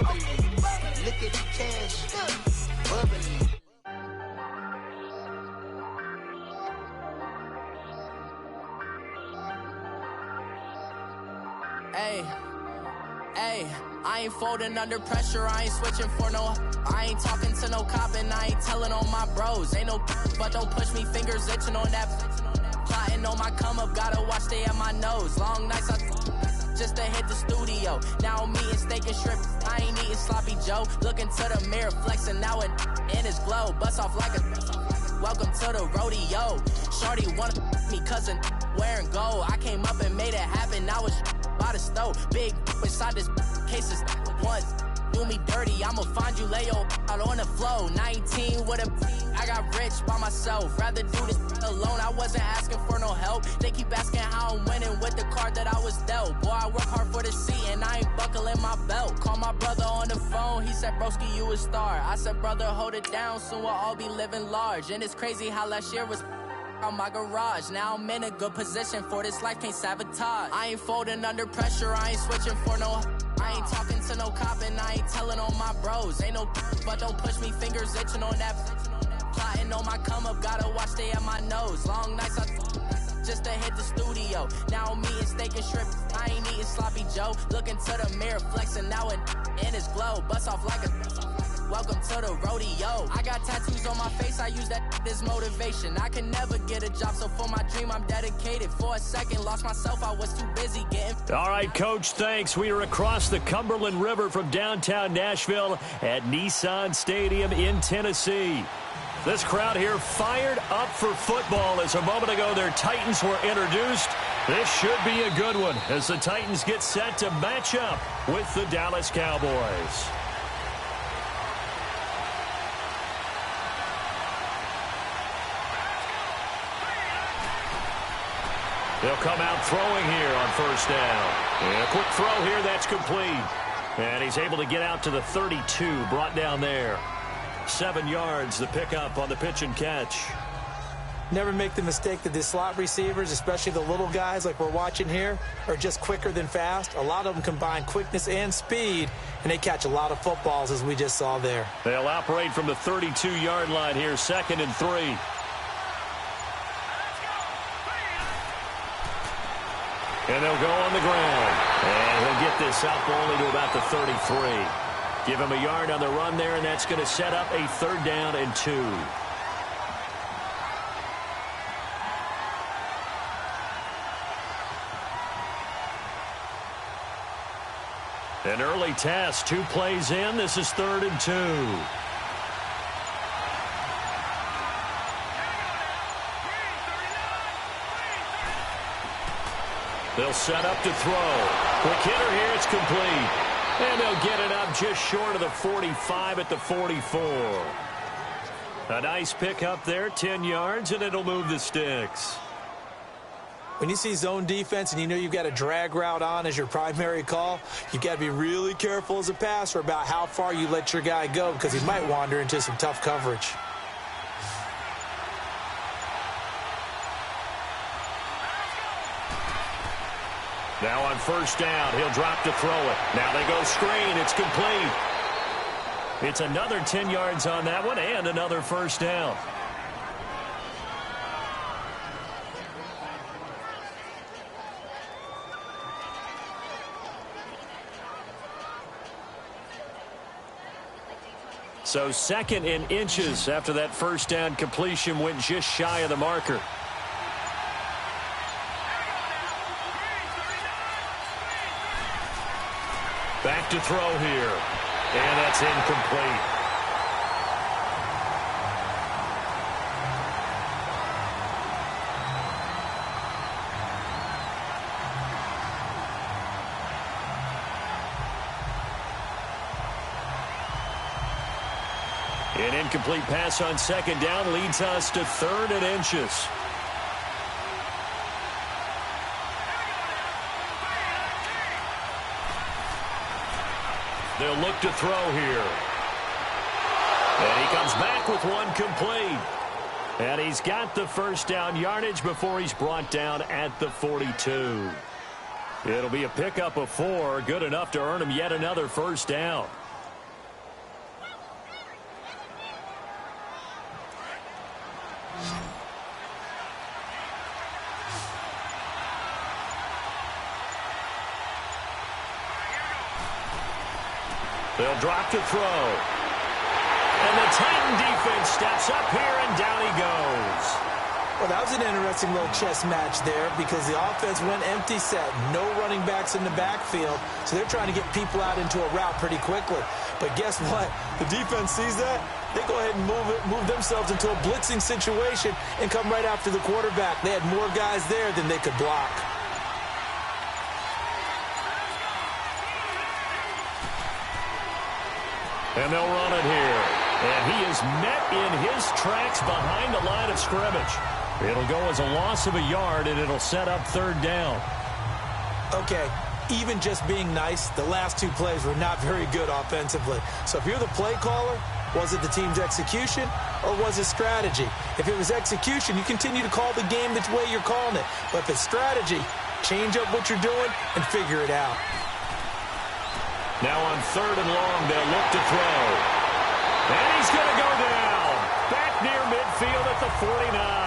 bubbly. Look at the cash, bubbly. Hey, I ain't folding under pressure, I ain't switching for no. I ain't talking to no cop and I ain't telling on my bros. Ain't no but don't push me, fingers itching on that. Plotting on my come up, gotta watch stay at my nose. Long nights just to hit the studio. Now I'm eating steak and shrimp, I ain't eating sloppy Joe. Looking to the mirror, flexing now it in his glow. Bust off like a welcome to the rodeo. Shorty wanna me cousin wearing gold. I came up and made it happen, now it's by the stove. Big inside this case is once do me dirty, I'ma find you lay your out on the floor. 19 with a I got rich by myself, rather do this alone. I wasn't asking for no help, they keep asking how I'm winning with the card that I was dealt. Boy, I work hard for the seat and I ain't buckling my belt. Call my brother on the phone, he said broski you a star. I said brother hold it down, soon we'll all be living large. And it's crazy how last year was on my garage. Now I'm in a good position for this life, can't sabotage. I ain't folding under pressure, I ain't switching for no. I ain't talking to no cop and I ain't telling on my bros. Ain't no but don't push me, fingers itching on that. Plotting on my come up, gotta watch stay at my nose. Long nights just to hit the studio. Now I'm eating steak and shrimp, I ain't eating sloppy Joe. Looking to the mirror, flexing now it in his glow. Bust off like a welcome to the rodeo. I got tattoos on my face, I use that as motivation. I can never get a job, so for my dream I'm dedicated. For a second, lost myself, I was too busy getting. All right, Coach, thanks. We are across the Cumberland River from downtown Nashville at Nissan Stadium in Tennessee. This crowd here fired up for football as a moment ago their Titans were introduced. This should be a good one as the Titans get set to match up with the Dallas Cowboys. They'll come out throwing here on first down. And a quick throw here, that's complete. And he's able to get out to the 32, brought down there. 7 yards, the pickup on the pitch and catch. Never make the mistake that the slot receivers, especially the little guys like we're watching here, are just quicker than fast. A lot of them combine quickness and speed, and they catch a lot of footballs, as we just saw there. They'll operate from the 32-yard line here, 2nd and 3. And they'll go on the ground. And he'll get this out only to about the 33. Give him a yard on the run there, and that's going to set up a 3rd down and 2. An early test, 2 plays in. This is 3rd and 2. They'll set up to throw. Quick hitter here, it's complete. And they'll get it up just short of the 45 at the 44. A nice pickup there, 10 yards, and it'll move the sticks. When you see zone defense and you know you've got a drag route on as your primary call, you've got to be really careful as a passer about how far you let your guy go because he might wander into some tough coverage. Now on first down, he'll drop to throw it. Now they go screen. It's complete. It's another 10 yards on that one and another first down. So 2nd and inches after that first down completion went just shy of the marker. Back to throw here. And that's incomplete. An incomplete pass on 2nd down leads us to 3rd and inches. They'll look to throw here. And he comes back with one complete. And he's got the first down yardage before he's brought down at the 42. It'll be a pickup of 4, good enough to earn him yet another first down. They'll drop to throw. And the Titan defense steps up here, and down he goes. Well, that was an interesting little chess match there because the offense went empty set. No running backs in the backfield, so they're trying to get people out into a route pretty quickly. But guess what? The defense sees that. They go ahead and move themselves into a blitzing situation and come right after the quarterback. They had more guys there than they could block. And they'll run it here. And he is met in his tracks behind the line of scrimmage. It'll go as a loss of a yard, and it'll set up third down. Okay, even just being nice, the last two plays were not very good offensively. So if you're the play caller, was it the team's execution or was it strategy? If it was execution, you continue to call the game the way you're calling it. But if it's strategy, change up what you're doing and figure it out. Now on third and long, they'll look to throw. And he's going to go down. Back near midfield at the 49.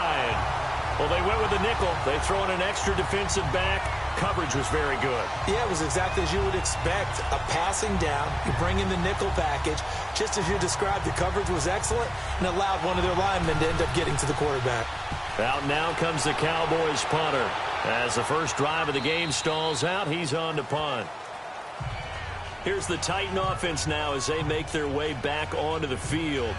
Well, they went with a nickel. They throw in an extra defensive back. Coverage was very good. Yeah, it was exactly as you would expect. A passing down. You bring in the nickel package. Just as you described, the coverage was excellent and allowed one of their linemen to end up getting to the quarterback. Out now comes the Cowboys punter. As the first drive of the game stalls out, he's on to punt. Here's the Titan offense now as they make their way back onto the field.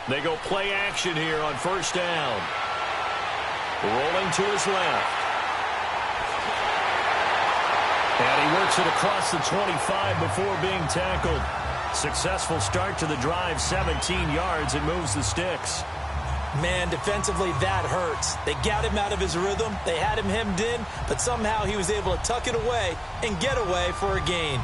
They go play action here on first down. Rolling to his left. And he works it across the 25 before being tackled. Successful start to the drive, 17 yards, and moves the sticks. Man, defensively, that hurts. They got him out of his rhythm. They had him hemmed in, but somehow he was able to tuck it away and get away for a gain.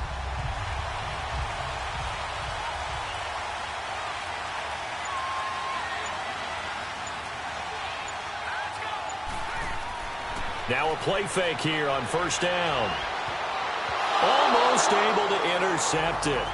Now a play fake here on first down. Almost able to intercept it.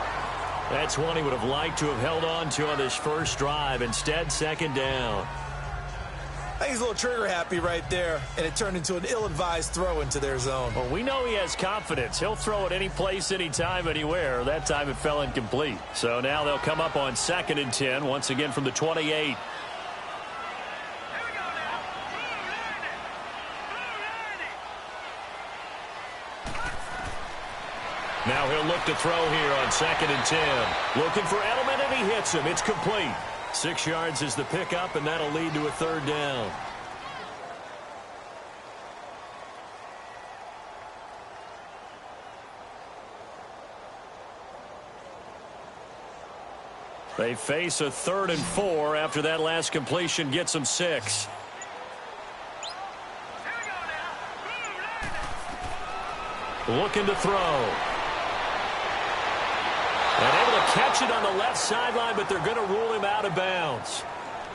That's one he would have liked to have held on to on this first drive. Instead, second down. I think he's a little trigger happy right there, and it turned into an ill-advised throw into their zone. Well, we know he has confidence. He'll throw it any place, anytime, anywhere. That time it fell incomplete. So now they'll come up on 2nd and 10, once again from the 28. Now he'll look to throw here on 2nd and 10. Looking for Edelman, and he hits him. It's complete. 6 yards is the pickup, and that'll lead to a third down. They face a 3rd and 4 after that last completion gets them 6. Looking to throw. And able to catch it on the left sideline, but they're going to rule him out of bounds.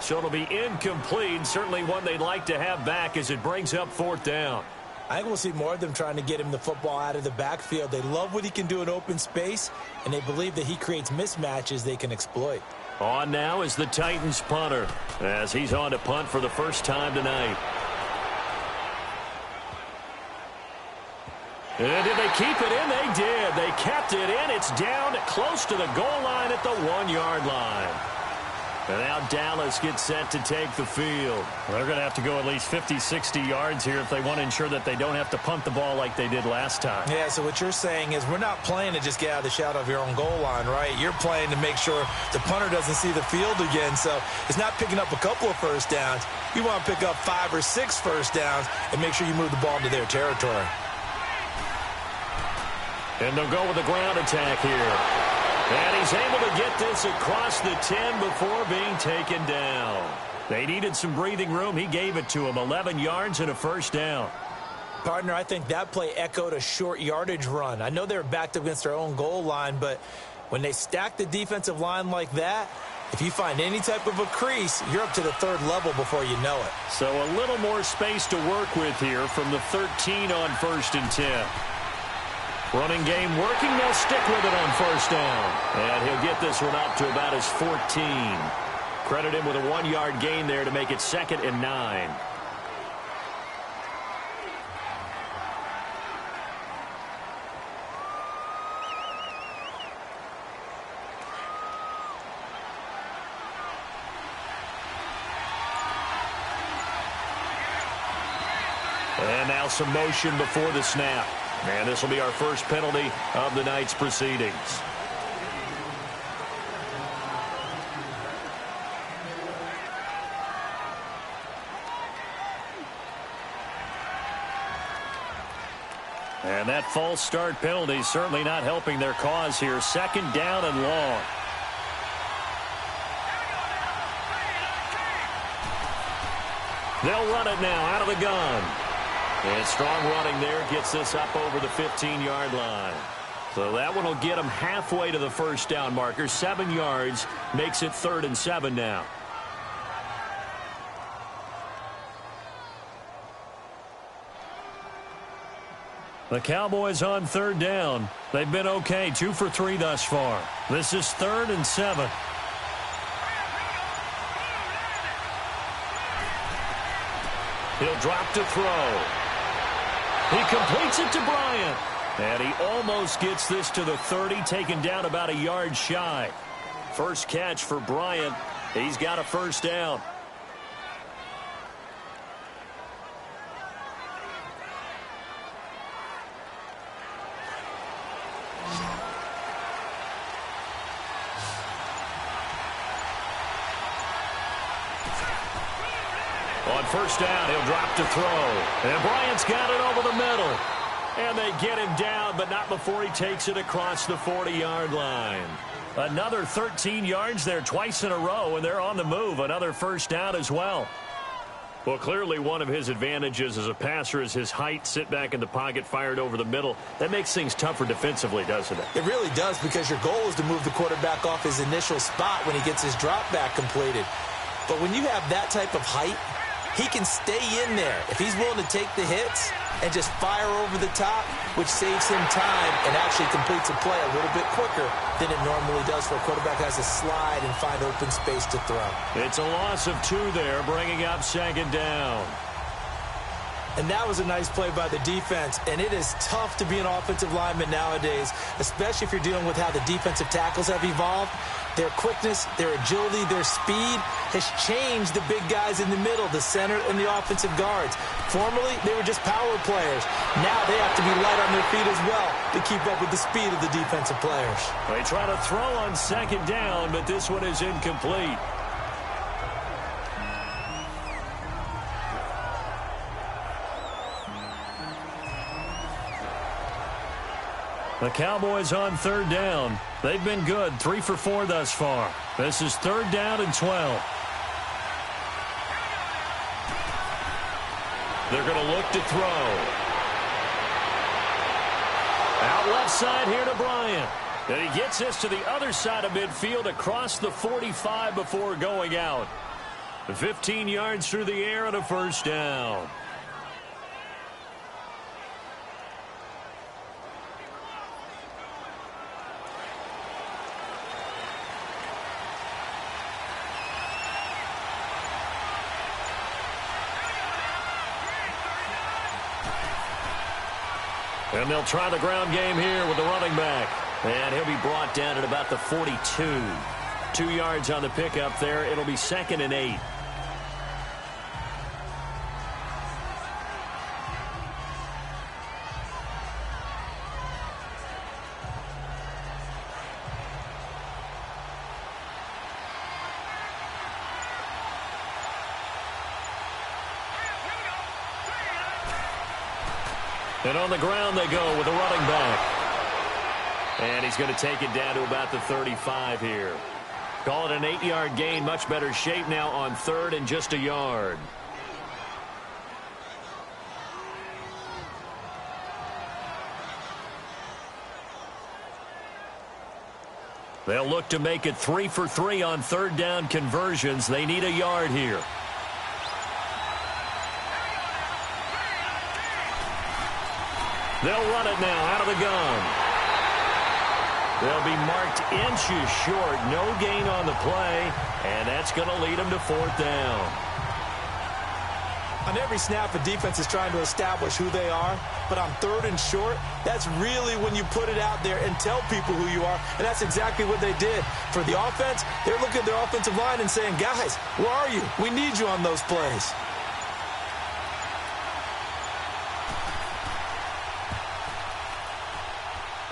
So it'll be incomplete, certainly one they'd like to have back as it brings up 4th down. I think we'll see more of them trying to get him the football out of the backfield. They love what he can do in open space, and they believe that he creates mismatches they can exploit. On now is the Titans punter, as he's on to punt for the first time tonight. And did they keep it in? They did. They kept it in. It's down close to the goal line at the 1-yard line. And now Dallas gets set to take the field. They're going to have to go at least 50, 60 yards here if they want to ensure that they don't have to punt the ball like they did last time. Yeah, so what you're saying is we're not playing to just get out of the shadow of your own goal line, right? You're playing to make sure the punter doesn't see the field again. So it's not picking up a couple of first downs. You want to pick up 5 or 6 first downs and make sure you move the ball into their territory. And they'll go with the ground attack here. And he's able to get this across the 10 before being taken down. They needed some breathing room. He gave it to him. 11 yards and a first down. Partner, I think that play echoed a short yardage run. I know they were backed up against their own goal line, but When they stack the defensive line like that, if you find any type of a crease, you're up to the third level before you know it. So a little more space to work with here from the 13 on 1st and 10. Running game working. They'll stick with it on 1st down. And he'll get this one up to about his 14. Credit him with a 1-yard gain there to make it 2nd and 9. And now some motion before the snap. And this will be our first penalty of the night's proceedings. And that false start penalty certainly not helping their cause here. 2nd down and long. They'll run it now out of the gun. And strong running there gets this up over the 15-yard line. So that one will get them halfway to the 1st down marker. 7 yards makes it 3rd and 7 now. The Cowboys on 3rd down. They've been okay, 2 for 3 thus far. This is 3rd and 7. He'll drop to throw. He completes it to Bryant. And he almost gets this to the 30, taken down about a yard shy. First catch for Bryant. He's got a 1st down. On 1st down, he'll drop to throw. And Bryant's got it over the middle. And they get him down, but not before he takes it across the 40-yard line. Another 13 yards there twice in a row, and they're on the move. Another 1st down as well. Well, clearly one of his advantages as a passer is his height. Sit back in the pocket, fired over the middle. That makes things tougher defensively, doesn't it? It really does, because your goal is to move the quarterback off his initial spot when he gets his drop back completed. But when you have that type of height, he can stay in there if he's willing to take the hits and just fire over the top, which saves him time and actually completes a play a little bit quicker than it normally does for a quarterback who has to slide and find open space to throw. It's a loss of 2 there, bringing up 2nd down. And that was a nice play by the defense. And it is tough to be an offensive lineman nowadays, especially if you're dealing with how the defensive tackles have evolved. Their quickness, their agility, their speed has changed the big guys in the middle, the center, and the offensive guards. Formerly, they were just power players. Now they have to be light on their feet as well to keep up with the speed of the defensive players. They try to throw on 2nd down, but this one is incomplete. The Cowboys on 3rd down. They've been good, 3 for 4 thus far. This is 3rd down and 12. They're going to look to throw. Out left side here to Bryant. And he gets this to the other side of midfield across the 45 before going out. 15 yards through the air and a 1st down. And they'll try the ground game here with the running back. And he'll be brought down at about the 42. 2 yards on the pickup there. It'll be 2nd and 8. And on the ground they go with a running back. And he's going to take it down to about the 35 here. Call it an 8-yard gain. Much better shape now on 3rd and just a yard. They'll look to make it 3 for 3 on third down conversions. They need a yard here. They'll run it now out of the gun. They'll be marked inches short. No gain on the play, and that's going to lead them to fourth down. On every snap, the defense is trying to establish who they are, but on third and short, that's really when you put it out there and tell people who you are, and that's exactly what they did. For the offense, they're looking at their offensive line and saying, guys, where are you? We need you on those plays.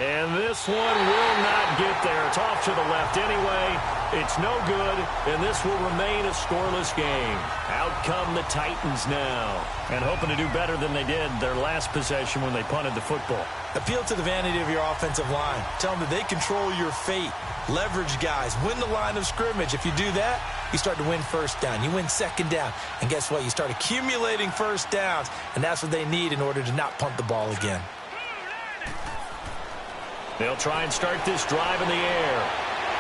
And this one will not get there. It's off to the left anyway. It's no good, and this will remain a scoreless game. Out come the Titans now, and hoping to do better than they did their last possession when they punted the football. Appeal to the vanity of your offensive line. Tell them that they control your fate. Leverage guys. Win the line of scrimmage. If you do that, you start to win first down. You win second down. And guess what? You start accumulating first downs, and that's what they need in order to not punt the ball again. They'll try and start this drive in the air.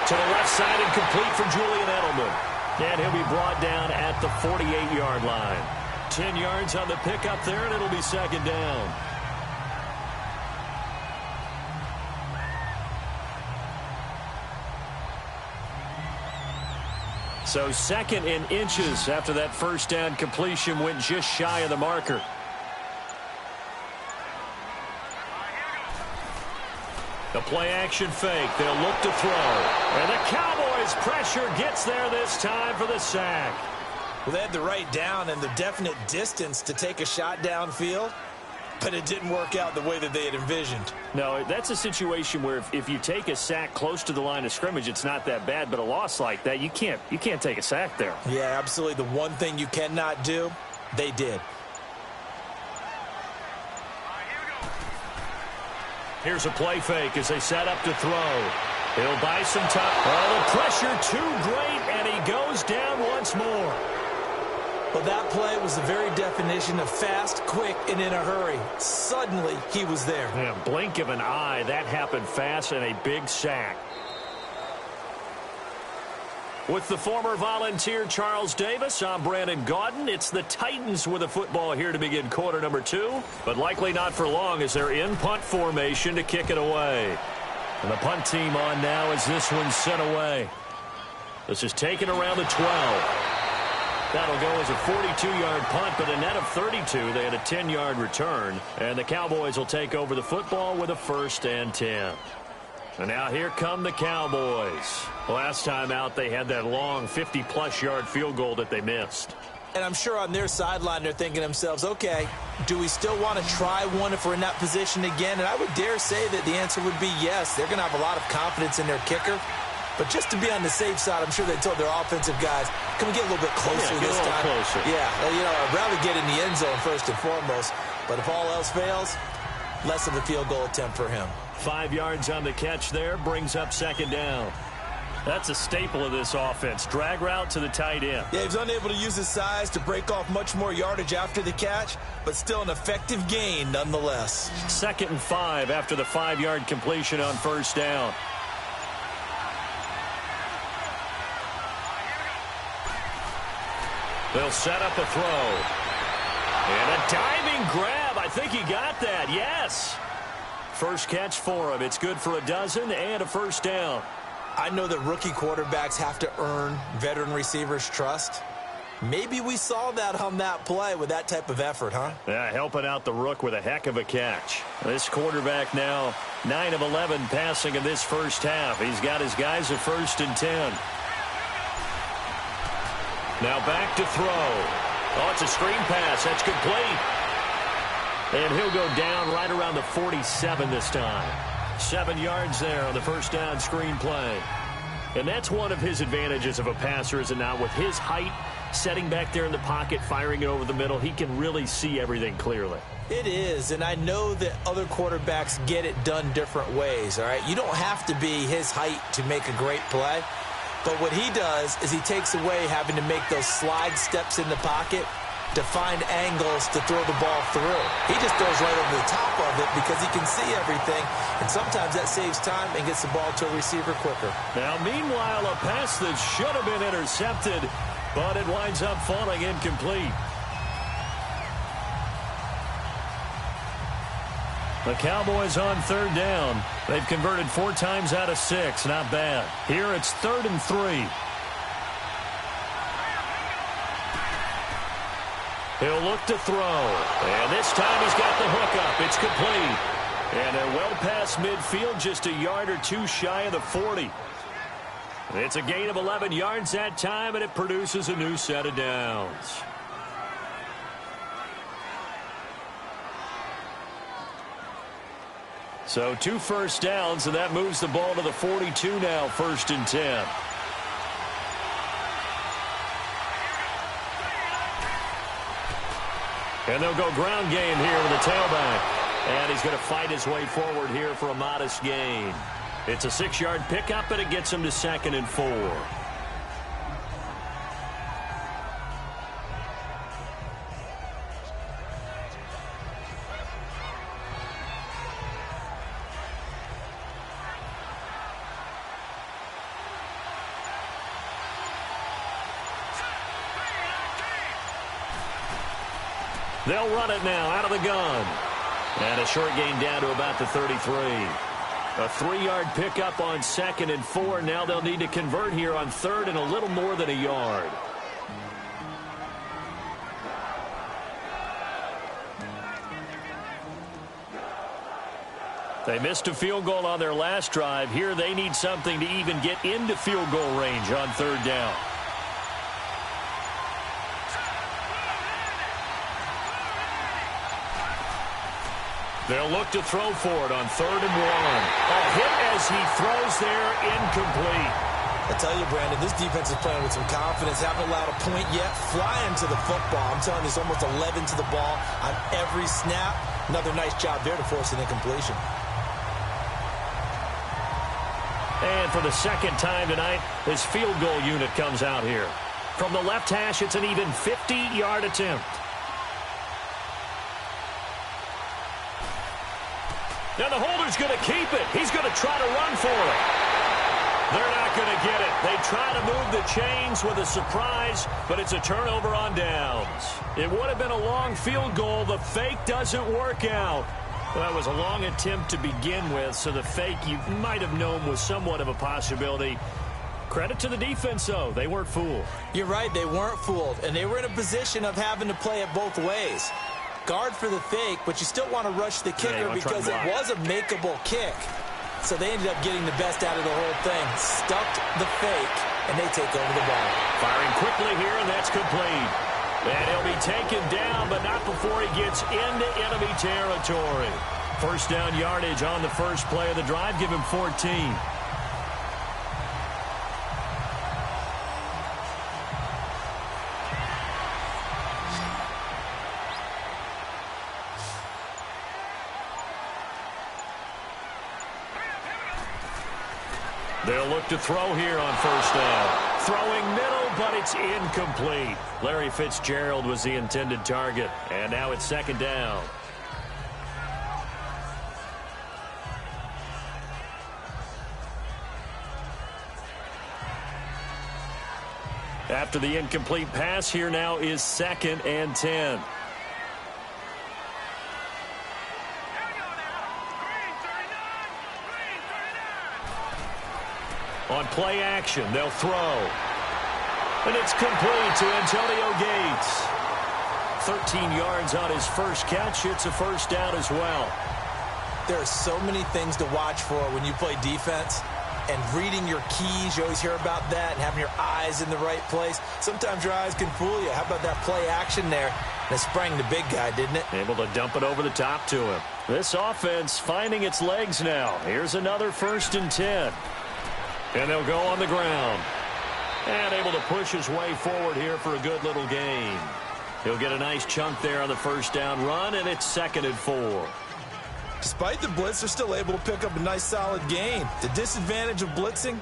To the left side and complete for Julian Edelman. And he'll be brought down at the 48-yard line. 10 yards on the pickup there, and it'll be second down. So second in inches after that first down completion went just shy of the marker. The play-action fake. They'll look to throw. And the Cowboys' pressure gets there this time for the sack. Well, they had the right down and the definite distance to take a shot downfield, but it didn't work out the way that they had envisioned. No, that's a situation where if you take a sack close to the line of scrimmage, it's not that bad, but a loss like that, you can't take a sack there. Yeah, absolutely. The one thing you cannot do, they did. Here's a play fake as they set up to throw. He'll buy some time. Oh, the pressure too great, and he goes down once more. Well, that play was the very definition of fast, quick, and in a hurry. Suddenly, he was there. Yeah, blink of an eye. That happened fast and a big sack. With the former Volunteer Charles Davis, I'm Brandon Gaudin. It's the Titans with the football here to begin quarter number 2, but likely not for long as they're in punt formation to kick it away. And the punt team on now as this one's sent away. This is taken around the 12. That'll go as a 42-yard punt, but a net of 32. They had a 10-yard return, and the Cowboys will take over the football with a 1st and 10. And now here come the Cowboys. Last time out, they had that long 50-plus yard field goal that they missed. And I'm sure on their sideline, they're thinking to themselves, okay, do we still want to try one if we're in that position again? And I would dare say that the answer would be yes. They're going to have a lot of confidence in their kicker. But just to be on the safe side, I'm sure they told their offensive guys, can we get a little bit closer this time? Closer. Yeah, I'd rather get in the end zone first and foremost. But if all else fails, less of a field goal attempt for him. 5 yards on the catch there, brings up second down. That's a staple of this offense. Drag route to the tight end. Yeah, he was unable to use his size to break off much more yardage after the catch, but still an effective gain nonetheless. 2nd and 5 after the 5-yard completion on first down. They'll set up a throw. And a diving grab. I think he got that. Yes. First catch for him. It's good for a dozen and a first down. I know that rookie quarterbacks have to earn veteran receivers' trust. Maybe we saw that on that play with that type of effort, huh? Yeah, helping out the rook with a heck of a catch. This quarterback now 9 of 11 passing in this first half. He's got his guys at 1st and 10. Now back to throw. Oh, it's a screen pass. That's complete. And he'll go down right around the 47 this time. 7 yards there on the first down screen play. And that's one of his advantages of a passer, is it not? With his height, setting back there in the pocket, firing it over the middle, he can really see everything clearly. It is, and I know that other quarterbacks get it done different ways, all right? You don't have to be his height to make a great play. But what he does is he takes away having to make those slide steps in the pocket to find angles to throw the ball through. He just throws right over the top of it because he can see everything, and sometimes that saves time and gets the ball to a receiver quicker. Now, meanwhile, a pass that should have been intercepted, but it winds up falling incomplete. The Cowboys on third down. They've converted 4 times out of 6. Not bad. Here it's 3rd and 3. He'll look to throw. And this time he's got the hook up. It's complete. And they're well past midfield, just a yard or 2 shy of the 40. It's a gain of 11 yards that time, and it produces a new set of downs. So 2 first downs, and that moves the ball to the 42 now, 1st and 10. And they'll go ground game here with a tailback. And he's going to fight his way forward here for a modest gain. It's a 6-yard pickup, and it gets him to 2nd and 4. They'll run it now out of the gun. And a short gain down to about the 33. A 3-yard pickup on 2nd and 4. Now they'll need to convert here on 3rd and a little more than a yard. They missed a field goal on their last drive. Here they need something to even get into field goal range on 3rd down. They'll look to throw for it on 3rd and 1. A hit as he throws there, incomplete. I tell you, Brandon, this defense is playing with some confidence. Haven't allowed a point yet. Flying to the football. I'm telling you, it's almost 11 to the ball on every snap. Another nice job there to force an incompletion. And for the 2nd time tonight, his field goal unit comes out here. From the left hash, it's an even 50-yard attempt. Now the holder's going to keep it. He's going to try to run for it. They're not going to get it. They try to move the chains with a surprise, but it's a turnover on downs. It would have been a long field goal. The fake doesn't work out. Well, that was a long attempt to begin with, so the fake you might have known was somewhat of a possibility. Credit to the defense, though. They weren't fooled. You're right. They weren't fooled, and they were in a position of having to play it both ways. Guard for the fake, but you still want to rush the kicker because it was a makeable kick. So they ended up getting the best out of the whole thing. Stuffed the fake, and they take over the ball. Firing quickly here, and that's complete. And he'll be taken down, but not before he gets into enemy territory. 1st down yardage on the first play of the drive. Give him 14. They'll look to throw here on 1st down. Throwing middle, but it's incomplete. Larry Fitzgerald was the intended target. And now it's 2nd down. After the incomplete pass, here now is 2nd and 10. On play action, they'll throw. And it's complete to Antonio Gates. 13 yards on his first catch. It's a 1st down as well. There are so many things to watch for when you play defense. And reading your keys, you always hear about that, and having your eyes in the right place. Sometimes your eyes can fool you. How about that play action there? That sprang the big guy, didn't it? Able to dump it over the top to him. This offense finding its legs now. Here's another 1st and 10. And they'll go on the ground. And able to push his way forward here for a good little gain. He'll get a nice chunk there on the 1st down run, and it's 2nd and 4. Despite the blitz, they're still able to pick up a nice solid gain. The disadvantage of blitzing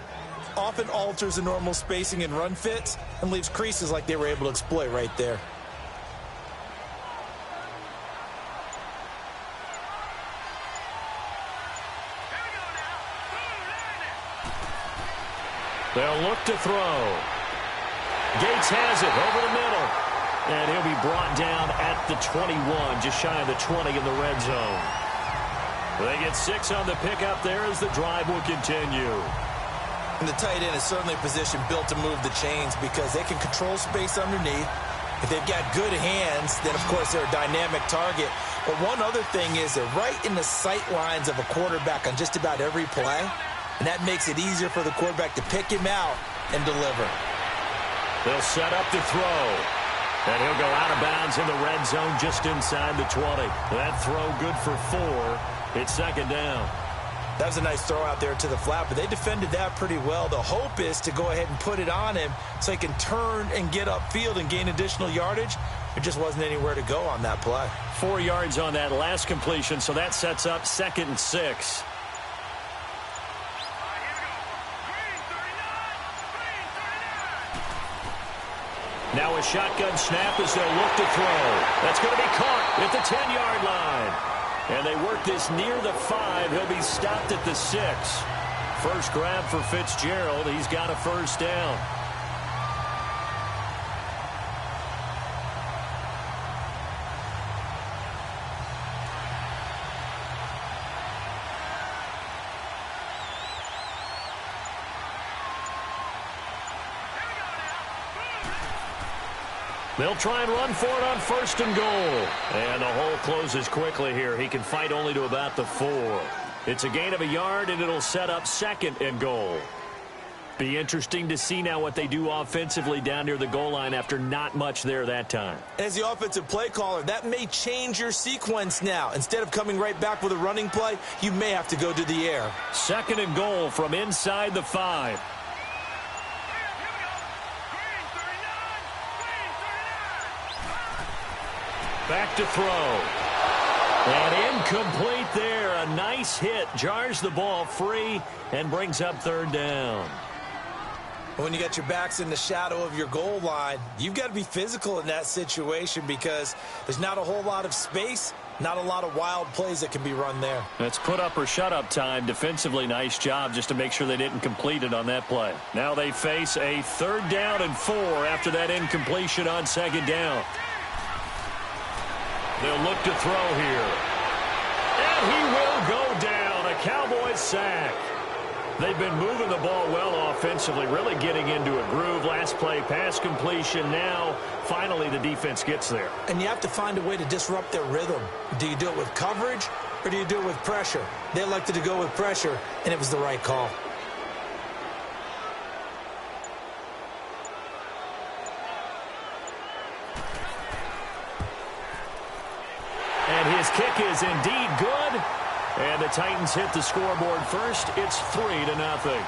often alters the normal spacing and run fits and leaves creases like they were able to exploit right there. They'll look to throw. Gates has it over the middle. And he'll be brought down at the 21, just shy of the 20 in the red zone. They get 6 on the pickup there as the drive will continue. And the tight end is certainly a position built to move the chains because they can control space underneath. If they've got good hands, then, of course, they're a dynamic target. But one other thing is they're right in the sight lines of a quarterback on just about every play, and that makes it easier for the quarterback to pick him out and deliver. They'll set up to throw. And he'll go out of bounds in the red zone just inside the 20. That throw good for 4. It's second down. That was a nice throw out there to the flat, but they defended that pretty well. The hope is to go ahead and put it on him so he can turn and get upfield and gain additional yardage. There just wasn't anywhere to go on that play. 4 yards on that last completion, so that sets up 2nd and 6. Now a shotgun snap as they'll look to throw. That's going to be caught at the 10-yard line. And they work this near the 5. He'll be stopped at the 6. First grab for Fitzgerald. He's got a first down. They'll try and run for it on 1st and goal. And the hole closes quickly here. He can fight only to about the 4. It's a gain of a yard, and it'll set up 2nd and goal. Be interesting to see now what they do offensively down near the goal line after not much there that time. As the offensive play caller, that may change your sequence now. Instead of coming right back with a running play, you may have to go to the air. 2nd and goal from inside the 5. Back to throw. And incomplete there. A nice hit. Jars the ball free and brings up 3rd down. When you got your backs in the shadow of your goal line, you've got to be physical in that situation because there's not a whole lot of space, not a lot of wild plays that can be run there. It's put up or shut up time. Defensively, nice job just to make sure they didn't complete it on that play. Now they face a 3rd down and 4 after that incompletion on 2nd down. They'll look to throw here. And he will go down. A Cowboys sack. They've been moving the ball well offensively, really getting into a groove. Last play, pass completion. Now, finally, the defense gets there. And you have to find a way to disrupt their rhythm. Do you do it with coverage or do you do it with pressure? They elected to go with pressure, and it was the right call. And his kick is indeed good. And the Titans hit the scoreboard first. It's 3-0.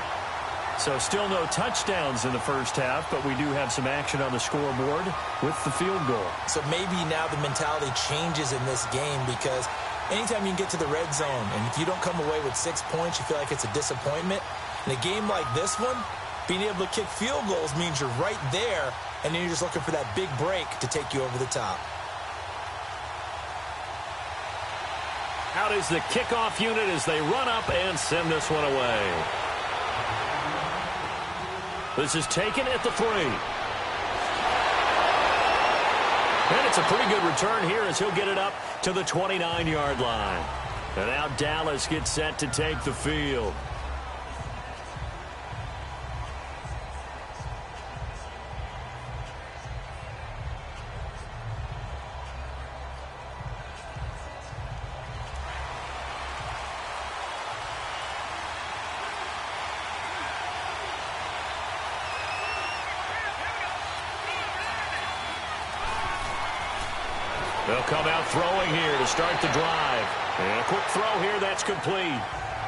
So still no touchdowns in the first half, but we do have some action on the scoreboard with the field goal. So maybe now the mentality changes in this game because anytime you can get to the red zone, and if you don't come away with 6 points, you feel like it's a disappointment. In a game like this one, being able to kick field goals means you're right there, and then you're just looking for that big break to take you over the top. Out is the kickoff unit as they run up and send this one away. This is taken at the 3. And it's a pretty good return here as he'll get it up to the 29-yard line. And now Dallas gets set to take the field. They'll come out throwing here to start the drive. And a quick throw here, that's complete.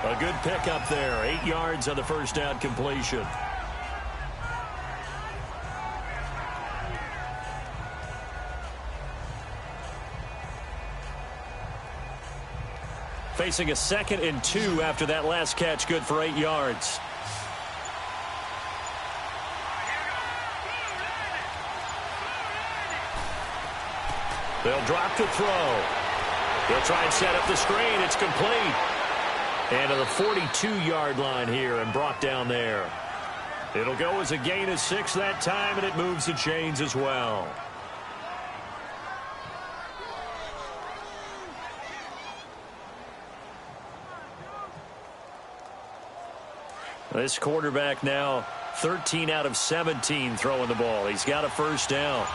A good pickup there. 8 yards on the first down completion. Facing a 2nd and 2 after that last catch, good for 8 yards. They'll drop to throw. They'll try and set up the screen. It's complete. And to the 42-yard line here and brought down there. It'll go as a gain of 6 that time, and it moves the chains as well. This quarterback now 13 out of 17 throwing the ball. He's got a first down.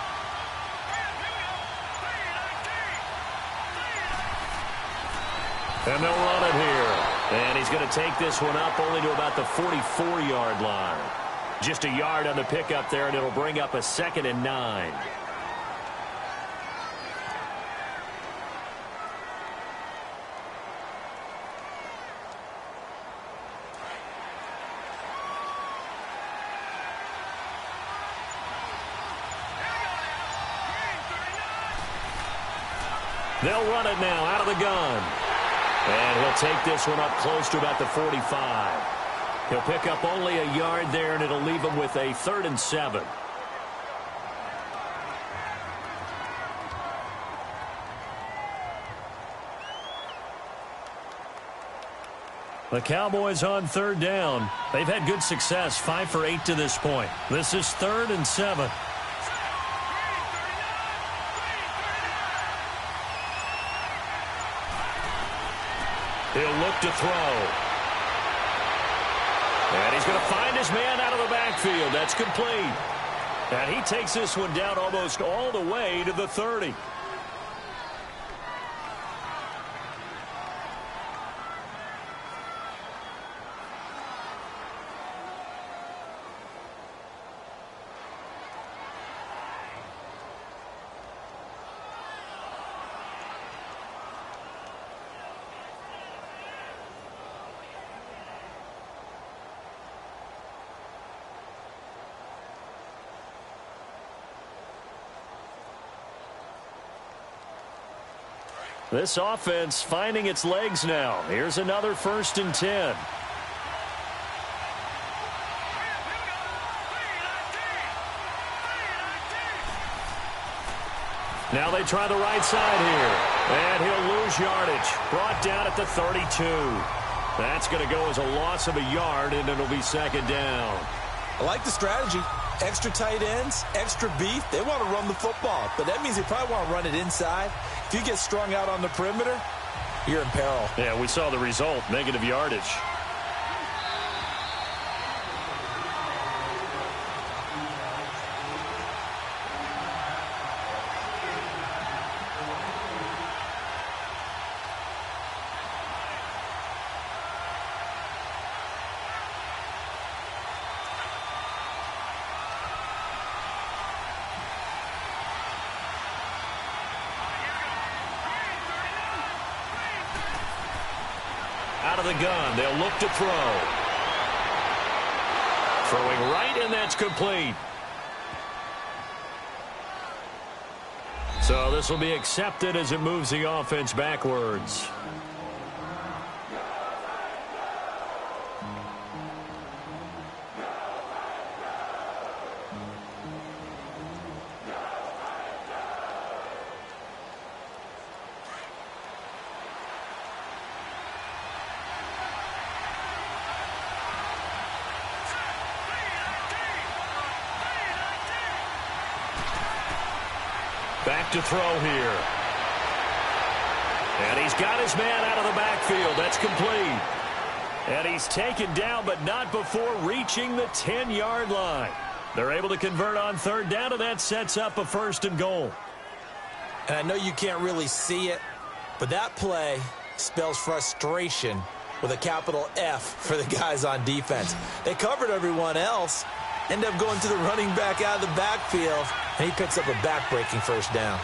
And they'll run it here. And he's going to take this one up only to about the 44-yard line. Just a yard on the pickup there, and it'll bring up a 2nd and 9. They'll run it now out of the gun. And he'll take this one up close to about the 45. He'll pick up only a yard there, and it'll leave him with a 3rd and 7. The Cowboys on 3rd down. They've had good success, 5 for 8 to this point. This is 3rd and 7. He'll look to throw. And he's going to find his man out of the backfield. That's complete. And he takes this one down almost all the way to the 30. This offense finding its legs now. Here's another 1st and 10. Now they try the right side here. And he'll lose yardage. Brought down at the 32. That's going to go as a loss of a yard, and it'll be 2nd down. I like the strategy. Extra tight ends, extra beef. They want to run the football, but that means they probably want to run it inside. If you get strung out on the perimeter, you're in peril. Yeah, we saw the result, negative yardage. Out of the gun, they'll look to throw. Throwing right, and that's complete. So this will be accepted as it moves the offense backwards. Back to throw here. And he's got his man out of the backfield. That's complete. And he's taken down, but not before reaching the 10-yard line. They're able to convert on 3rd down, and that sets up a 1st and goal. And I know you can't really see it, but that play spells frustration with a capital F for the guys on defense. They covered everyone else, end up going to the running back out of the backfield, and he picks up a back-breaking 1st down.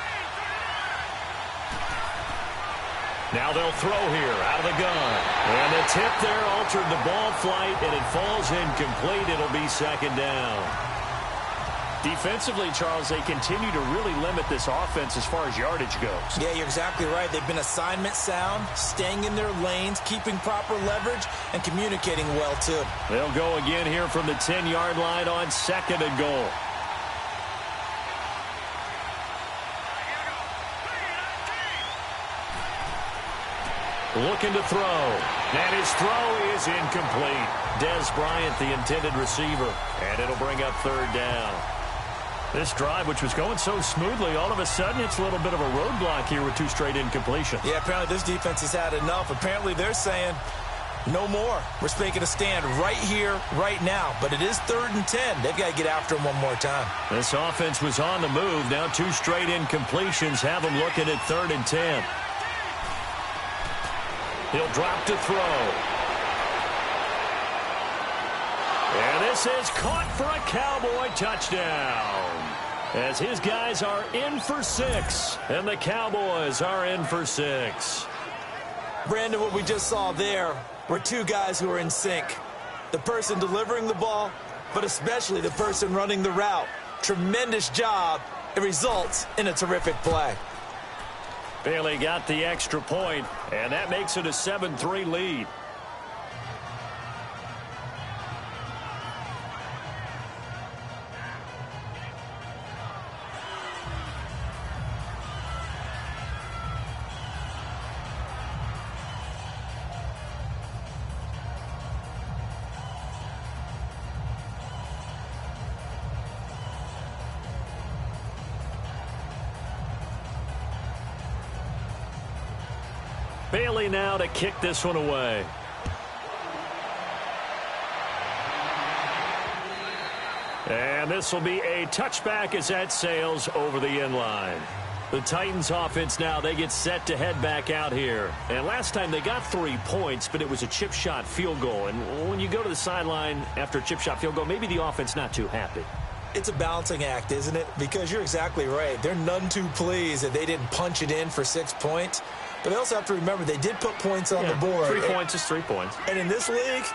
Now they'll throw here out of the gun. And the tip there altered the ball flight, and it falls incomplete. It'll be 2nd down. Defensively, Charles, they continue to really limit this offense as far as yardage goes. Yeah, you're exactly right. They've been assignment sound, staying in their lanes, keeping proper leverage, and communicating well, too. They'll go again here from the 10-yard line on 2nd and goal. looking to throw. And his throw is incomplete. Des Bryant, the intended receiver. And it'll bring up third down. This drive, which was going so smoothly, all of a sudden it's a little bit of a roadblock here with 2 straight incompletions. Yeah, apparently this defense has had enough. Apparently they're saying no more. We're making a stand right here, right now. But it is 3rd and 10. They've got to get after him one more time. This offense was on the move. Now 2 straight incompletions have them looking at 3rd and 10. He'll drop to throw. And this is caught for a Cowboy touchdown. As his guys are in for 6. And the Cowboys are in for 6. Brandon, what we just saw there were 2 guys who are in sync. The person delivering the ball, but especially the person running the route. Tremendous job. It results in a terrific play. Bailey got the extra point, and that makes it a 7-3 lead. Bailey now to kick this one away. And this will be a touchback as that sails over the end line. The Titans offense now, they get set to head back out here. And last time they got 3 points, but it was a chip shot field goal. And when you go to the sideline after a chip shot field goal, maybe the offense not too happy. It's a balancing act, isn't it? Because you're exactly right. They're none too pleased that they didn't punch it in for 6 points. But they also have to remember they did put points on the board. 3 points is 3 points. And in this league,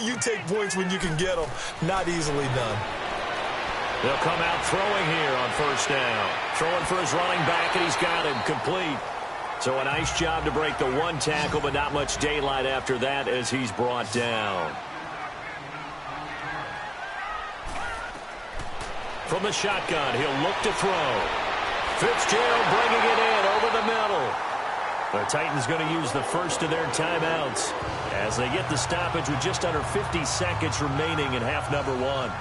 you take points when you can get them. Not easily done. They'll come out throwing here on 1st down. Throwing for his running back, and he's got him complete. So a nice job to break the 1 tackle, but not much daylight after that as he's brought down. From the shotgun, he'll look to throw. Fitzgerald bringing it in over the middle. The Titans going to use the first of their timeouts as they get the stoppage with just under 50 seconds remaining in half number 1.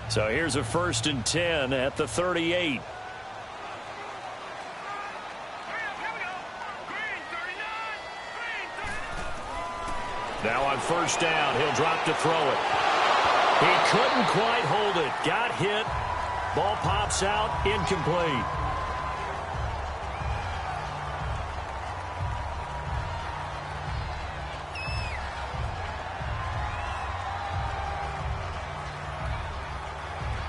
So here's a 1st and 10 at the 38. Now on 1st down, he'll drop to throw it. He couldn't quite hold it. Got hit. Ball pops out, incomplete.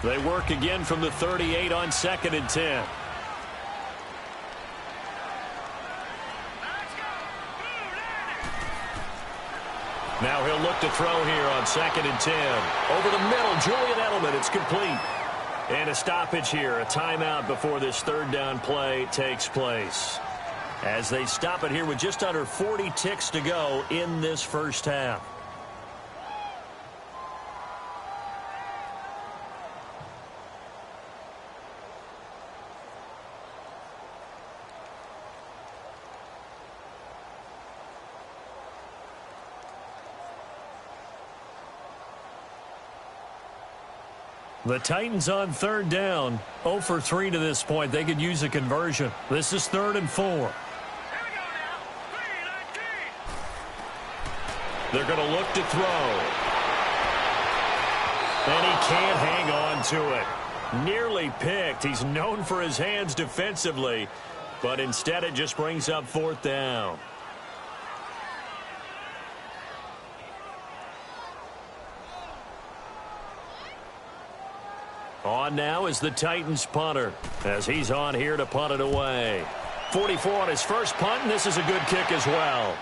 They work again from the 38 on 2nd and 10. Now he'll look to throw here on 2nd and 10. Over the middle, Julian Edelman, it's complete. And a stoppage here, a timeout before this 3rd down play takes place. As they stop it here with just under 40 ticks to go in this 1st half. The Titans on 3rd down, 0 for 3 to this point. They could use a conversion. This is 3rd and 4. They're going to look to throw. And he can't hang on to it. Nearly picked. He's known for his hands defensively, but instead it just brings up 4th down. On now is the Titans punter as he's on here to punt it away. 44 on his first punt, and this is a good kick as well.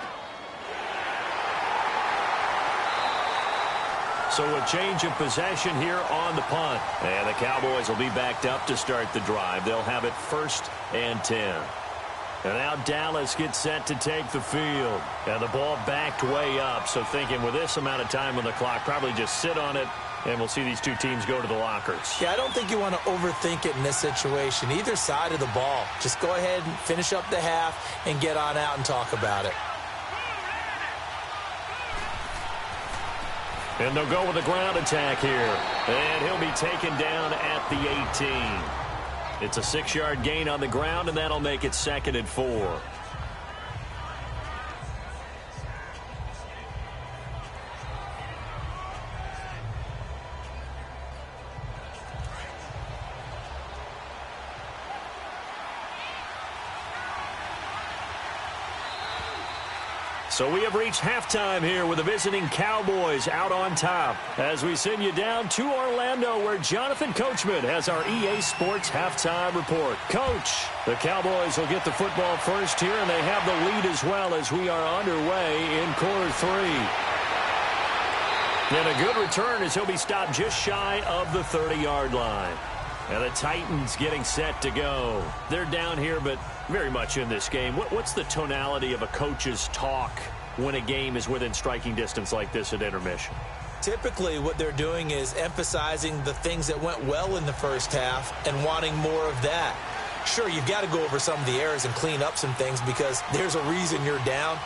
So a change of possession here on the punt. And the Cowboys will be backed up to start the drive. They'll have it 1st and 10. And now Dallas gets set to take the field. And the ball backed way up. So thinking with this amount of time on the clock, probably just sit on it, and we'll see these two teams go to the lockers. Yeah, I don't think you want to overthink it in this situation. Either side of the ball. Just go ahead and finish up the half and get on out and talk about it. And they'll go with a ground attack here. And he'll be taken down at the 18. It's a 6-yard gain on the ground, and that'll make it 2nd and 4. So we have reached halftime here with the visiting Cowboys out on top as we send you down to Orlando where Jonathan Coachman has our EA Sports halftime report. Coach, the Cowboys will get the football first here, and they have the lead as well as we are underway in quarter 3. And a good return as he'll be stopped just shy of the 30-yard line. And the Titans getting set to go. They're down here, but very much in this game. What's the tonality of a coach's talk when a game is within striking distance like this at intermission? Typically, what they're doing is emphasizing the things that went well in the first half and wanting more of that. Sure, you've got to go over some of the errors and clean up some things because there's a reason you're down.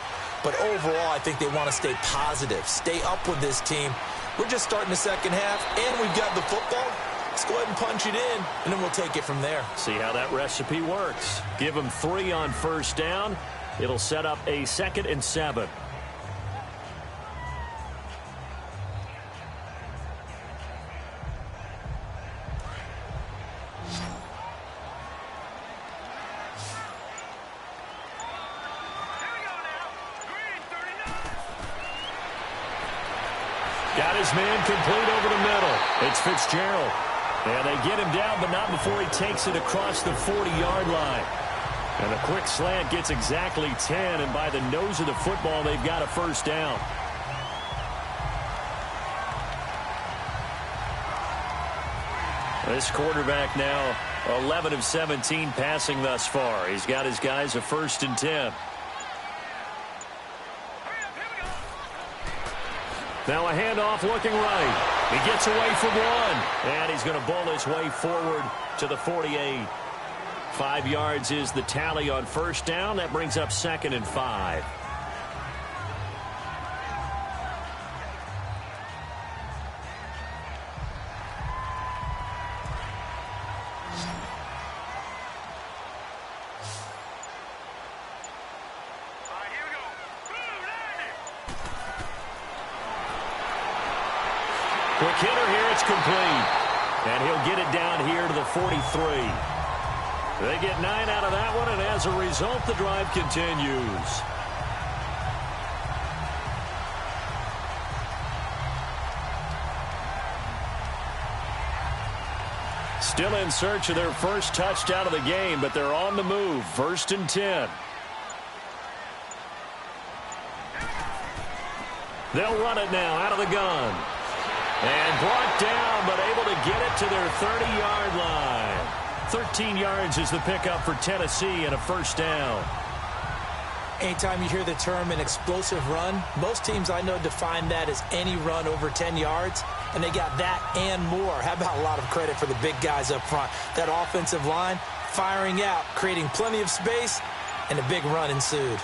But overall, I think they want to stay positive, stay up with this team. We're just starting the second half, and we've got the football. Let's go ahead and punch it in, and then we'll take it from there. See how that recipe works. Give them 3 on first down. It'll set up a 2nd and 7. Got his man complete over the middle. It's Fitzgerald. And they get him down, but not before he takes it across the 40-yard line. And a quick slant gets exactly 10, and by the nose of the football, they've got a first down. This quarterback now 11 of 17 passing thus far. He's got his guys a 1st and 10. Now a handoff looking right. He gets away from one, and he's going to bowl his way forward to the 48. 5 yards is the tally on first down. That brings up 2nd and 5. Quick hitter here, it's complete. And he'll get it down here to the 43. They get 9 out of that one, and as a result, the drive continues. Still in search of their first touchdown of the game, but they're on the move. 1st and 10. They'll run it now out of the gun. And brought down, but able to get it to their 30-yard line. 13 yards is the pickup for Tennessee and a first down. Anytime you hear the term an explosive run, most teams I know define that as any run over 10 yards, and they got that and more. How about a lot of credit for the big guys up front? That offensive line firing out, creating plenty of space, and a big run ensued.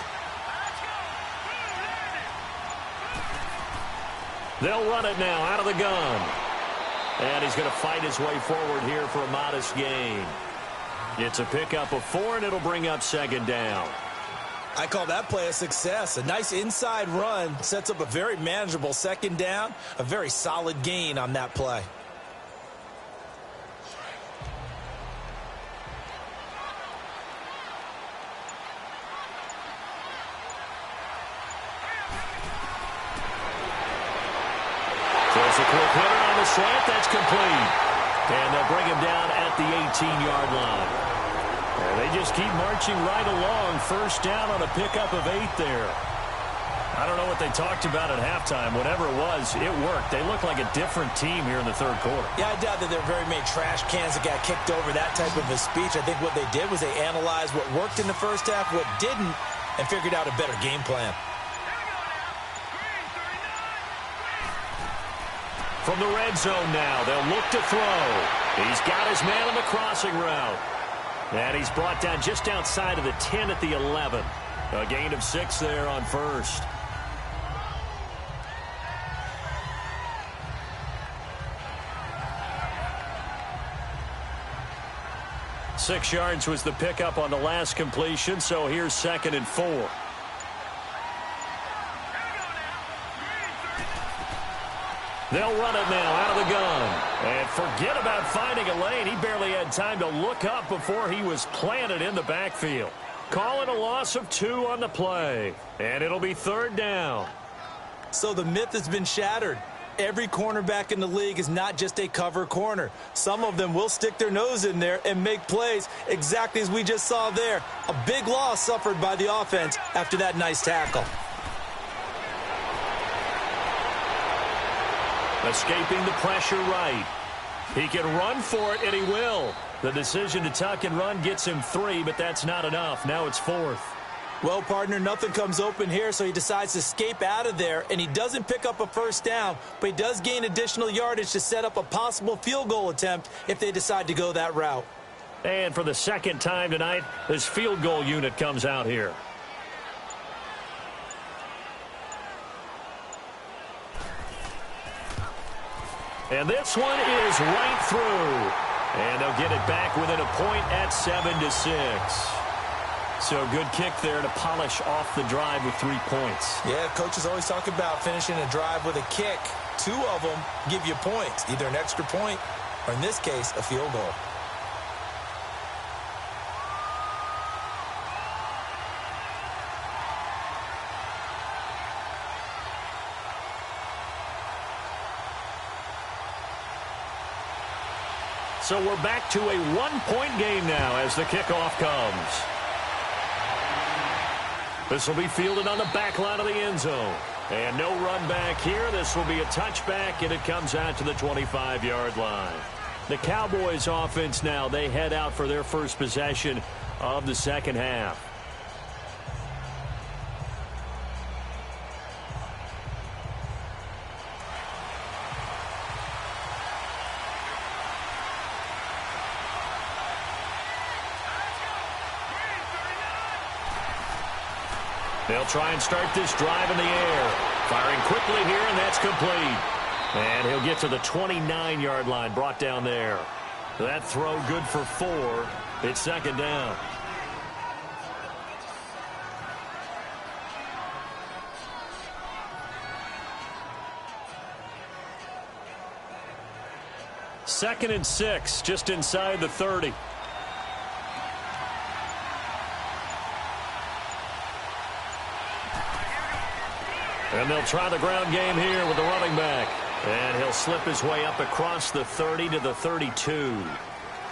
They'll run it now out of the gun. And he's going to fight his way forward here for a modest gain. It's a pickup of 4, and it'll bring up 2nd down. I call that play a success. A nice inside run sets up a very manageable 2nd down. A very solid gain on that play. There's a quick hitter on the slant. That's complete. And they'll bring him down at the 18-yard line. And they just keep marching right along. First down on a pickup of 8 there. I don't know what they talked about at halftime. Whatever it was, it worked. They look like a different team here in the third quarter. Yeah, I doubt that there are very many trash cans that got kicked over that type of a speech. I think what they did was they analyzed what worked in the first half, what didn't, and figured out a better game plan. From the red zone now, they'll look to throw. He's got his man on the crossing route. And he's brought down just outside of the 10 at the 11. A gain of 6 there on first. 6 yards was the pickup on the last completion, so here's 2nd and 4. They'll run it now out of the gun. And forget about finding a lane. He barely had time to look up before he was planted in the backfield. Call it a loss of 2 on the play. And it'll be 3rd down. So the myth has been shattered. Every cornerback in the league is not just a cover corner. Some of them will stick their nose in there and make plays exactly as we just saw there. A big loss suffered by the offense after that nice tackle. Escaping the pressure right. He can run for it, and he will. The decision to tuck and run gets him 3, but that's not enough. Now it's 4th. Well, partner, nothing comes open here, so he decides to escape out of there, and he doesn't pick up a first down, but he does gain additional yardage to set up a possible field goal attempt if they decide to go that route. And for the 2nd time tonight, this field goal unit comes out here. And this one is right through. And they'll get it back within a point at 7-6. So good kick there to polish off the drive with 3 points. Yeah, coaches always talk about finishing a drive with a kick. 2 of them give you points, either an extra point or, in this case, a field goal. So we're back to a 1-point game now as the kickoff comes. This will be fielded on the back line of the end zone. And no run back here. This will be a touchback, and it comes out to the 25-yard line. The Cowboys offense now, they head out for their first possession of the second half. They'll try and start this drive in the air. Firing quickly here, and that's complete. And he'll get to the 29-yard line, brought down there. That throw good for 4. It's 2nd down. Second and 6, just inside the 30. And they'll try the ground game here with the running back. And he'll slip his way up across the 30 to the 32.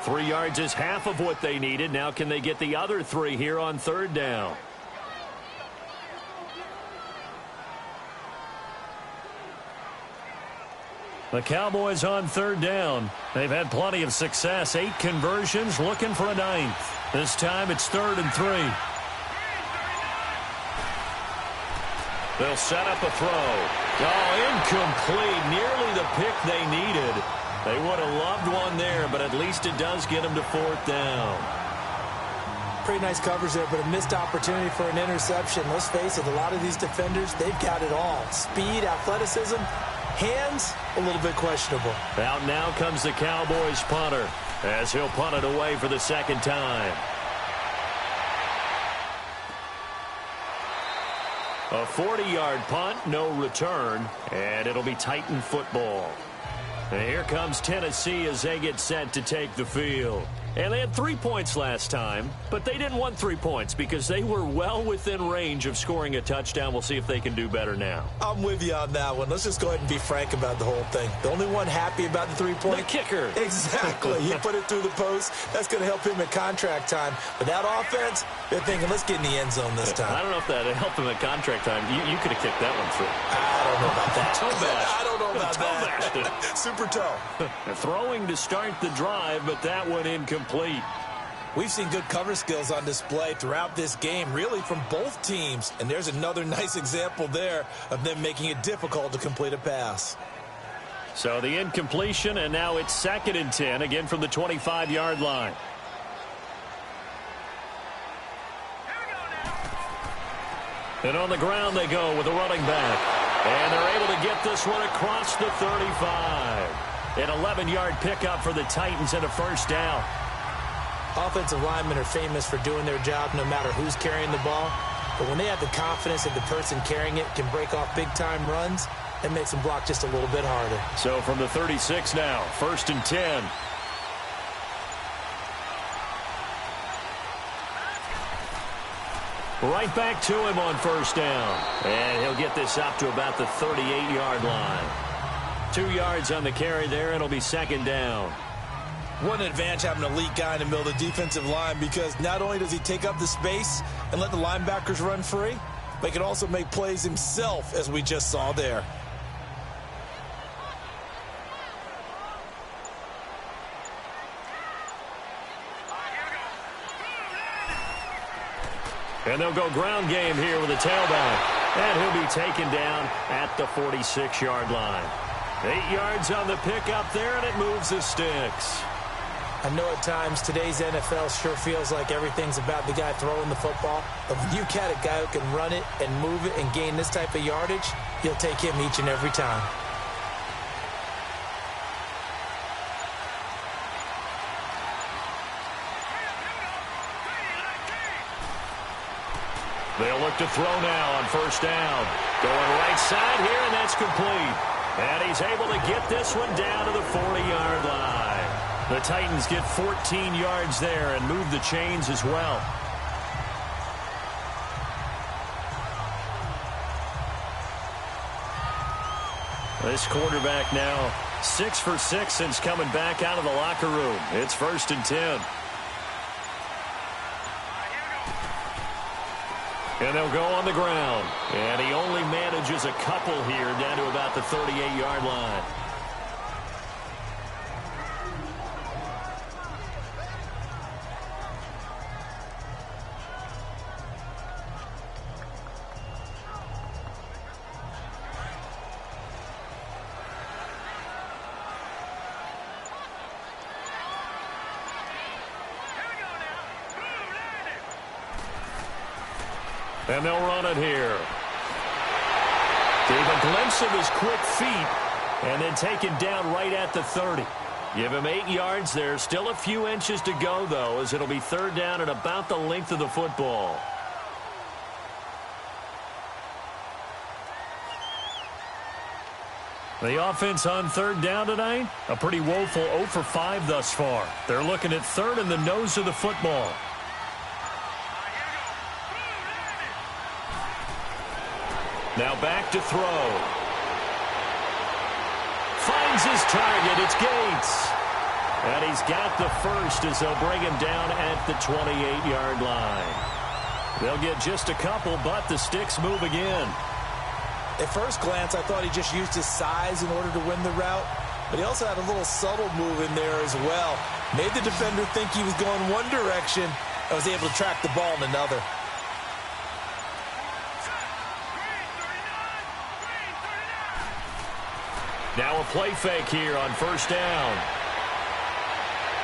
3 yards is half of what they needed. Now can they get the other 3 here on 3rd down? The Cowboys on 3rd down. They've had plenty of success. 8 conversions, looking for a 9th. This time it's 3rd and 3. They'll set up a throw. Oh, incomplete. Nearly the pick they needed. They would have loved one there, but at least it does get them to 4th down. Pretty nice coverage there, but a missed opportunity for an interception. Let's face it, a lot of these defenders, they've got it all. Speed, athleticism, hands, a little bit questionable. Out now comes the Cowboys punter as he'll punt it away for the 2nd time. A 40-yard punt, no return, and it'll be Titan football. And here comes Tennessee as they get set to take the field. And they had 3 points last time, but they didn't want 3 points because they were well within range of scoring a touchdown. We'll see if they can do better now. I'm with you on that one. Let's just go ahead and be frank about the whole thing. The only one happy about the 3-point? The kicker. Exactly. He put it through the post. That's going to help him at contract time. But that offense, they're thinking, let's get in the end zone this time. I don't know if that helped him at contract time. You could have kicked that one through. I don't know about that. Toe bash. I don't know about Toe that. Super toe. Throwing to start the drive, but that one incomplete. We've seen good cover skills on display throughout this game, really from both teams. And there's another nice example there of them making it difficult to complete a pass. So the incompletion, and now it's 2nd and 10, again from the 25-yard line. And on the ground they go with a running back. And they're able to get this one across the 35. An 11-yard pickup for the Titans and a first down. Offensive linemen are famous for doing their job no matter who's carrying the ball. But when they have the confidence that the person carrying it can break off big-time runs, it makes them block just a little bit harder. So from the 36 now, 1st and 10. Right back to him on first down. And he'll get this up to about the 38-yard line. 2 yards on the carry there, and it'll be 2nd down. What an advantage having an elite guy in the middle of the defensive line, because not only does he take up the space and let the linebackers run free, but he can also make plays himself, as we just saw there. And they'll go ground game here with a tailback. And he'll be taken down at the 46-yard line. 8 yards on the pickup there, and it moves the sticks. I know at times today's NFL sure feels like everything's about the guy throwing the football. But when you got a guy who can run it and move it and gain this type of yardage, you'll take him each and every time. They'll look to throw now on first down. Going right side here, and that's complete. And he's able to get this one down to the 40-yard line. The Titans get 14 yards there and move the chains as well. This quarterback now 6 for 6 since coming back out of the locker room. It's 1st and 10. And they'll go on the ground. And he only manages a couple here down to about the 38-yard line. And they'll run it here. Gave a glimpse of his quick feet and then taken down right at the 30. Give him 8 yards there. Still a few inches to go, though, as it'll be 3rd down at about the length of the football. The offense on 3rd down tonight, a pretty woeful 0 for 5 thus far. They're looking at 3rd in the nose of the football. Now back to throw. Finds his target. It's Gates. And he's got the first as they'll bring him down at the 28-yard line. They'll get just a couple, but the sticks move again. At first glance, I thought he just used his size in order to win the route, but he also had a little subtle move in there as well. Made the defender think he was going one direction and was able to track the ball in another. Now a play fake here on first down.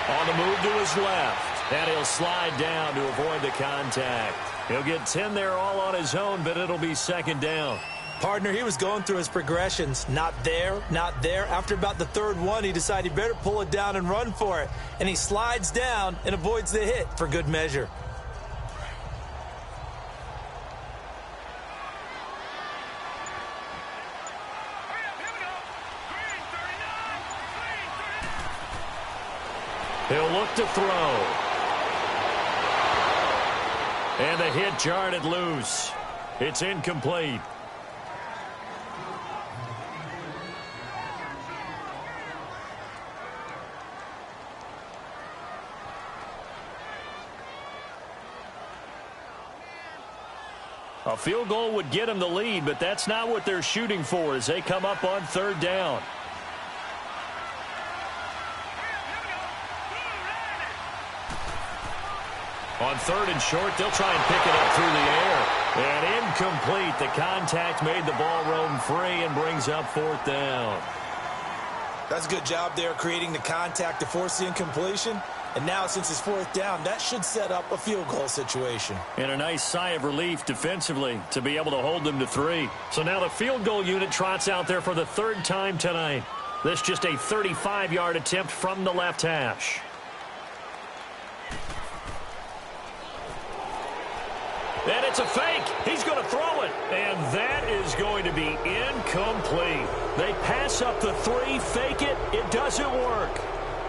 On the move to his left. And he'll slide down to avoid the contact. He'll get 10 there all on his own, but it'll be 2nd down. Partner, he was going through his progressions. Not there, not there. After about the 3rd one, he decided he better pull it down and run for it. And he slides down and avoids the hit for good measure. He'll look to throw. And the hit jarred it loose. It's incomplete. A field goal would get them the lead, but that's not what they're shooting for as they come up on third down. On third and short, they'll try and pick it up through the air. And incomplete. The contact made the ball roam free and brings up fourth down. That's a good job there creating the contact to force the incompletion. And now, since it's fourth down, that should set up a field goal situation. And a nice sigh of relief defensively to be able to hold them to 3. So now the field goal unit trots out there for the third time tonight. This just a 35-yard attempt from the left hash. And it's a fake. He's going to throw it. And that is going to be incomplete. They pass up the 3, fake it. It doesn't work.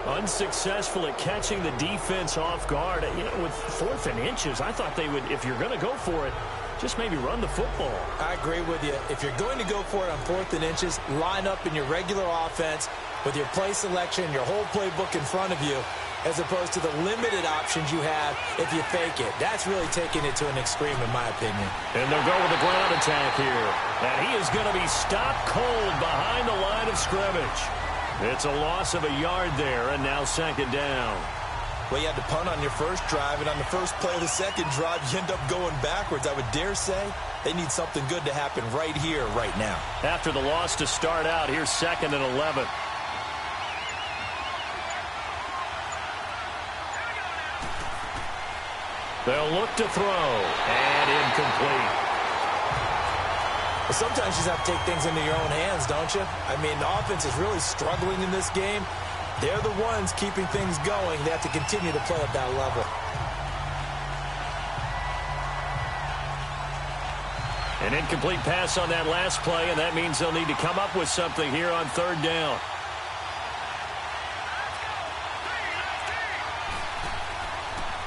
Unsuccessful at catching the defense off guard. You know, with 4th and inches, I thought they would, if you're going to go for it, just maybe run the football. I agree with you. If you're going to go for it on 4th and inches, line up in your regular offense with your play selection, your whole playbook in front of you, as opposed to the limited options you have if you fake it. That's really taking it to an extreme, in my opinion. And they'll go with a ground attack here. And he is going to be stopped cold behind the line of scrimmage. It's a loss of a yard there, and now second down. Well, you had to punt on your first drive, and on the first play of the second drive, you end up going backwards. I would dare say they need something good to happen right here, right now. After the loss to start out, here's 2nd and 11. They'll look to throw, and incomplete. Well, sometimes you just have to take things into your own hands, don't you? I mean, the offense is really struggling in this game. They're the ones keeping things going. They have to continue to play at that level. An incomplete pass on that last play, and that means they'll need to come up with something here on third down.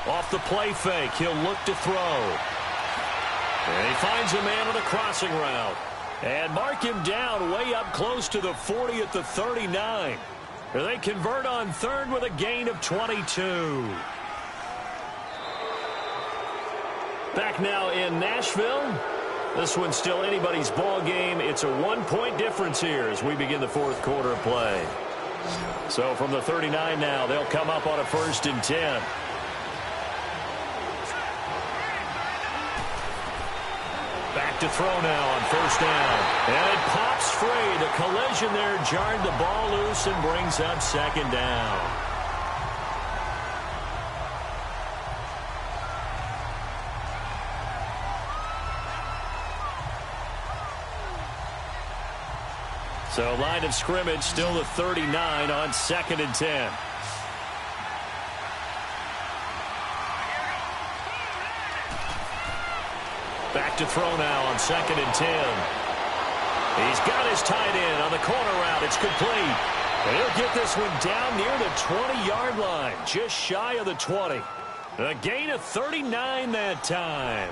Off the play fake, he'll look to throw. And he finds a man on a crossing route. And mark him down way up close to the 40 at the 39. They convert on third with a gain of 22. Back now in Nashville. This one's still anybody's ball game. It's a 1-point difference here as we begin the fourth quarter of play. So from the 39 now, they'll come up on a 1st and 10. Back to throw now on 1st down. And it pops free. The collision there jarred the ball loose and brings up 2nd down. So line of scrimmage still the 39 on 2nd and 10. Back to throw now on 2nd and 10. He's got his tight end on the corner route. It's complete. And he'll get this one down near the 20-yard line, just shy of the 20. A gain of 39 that time.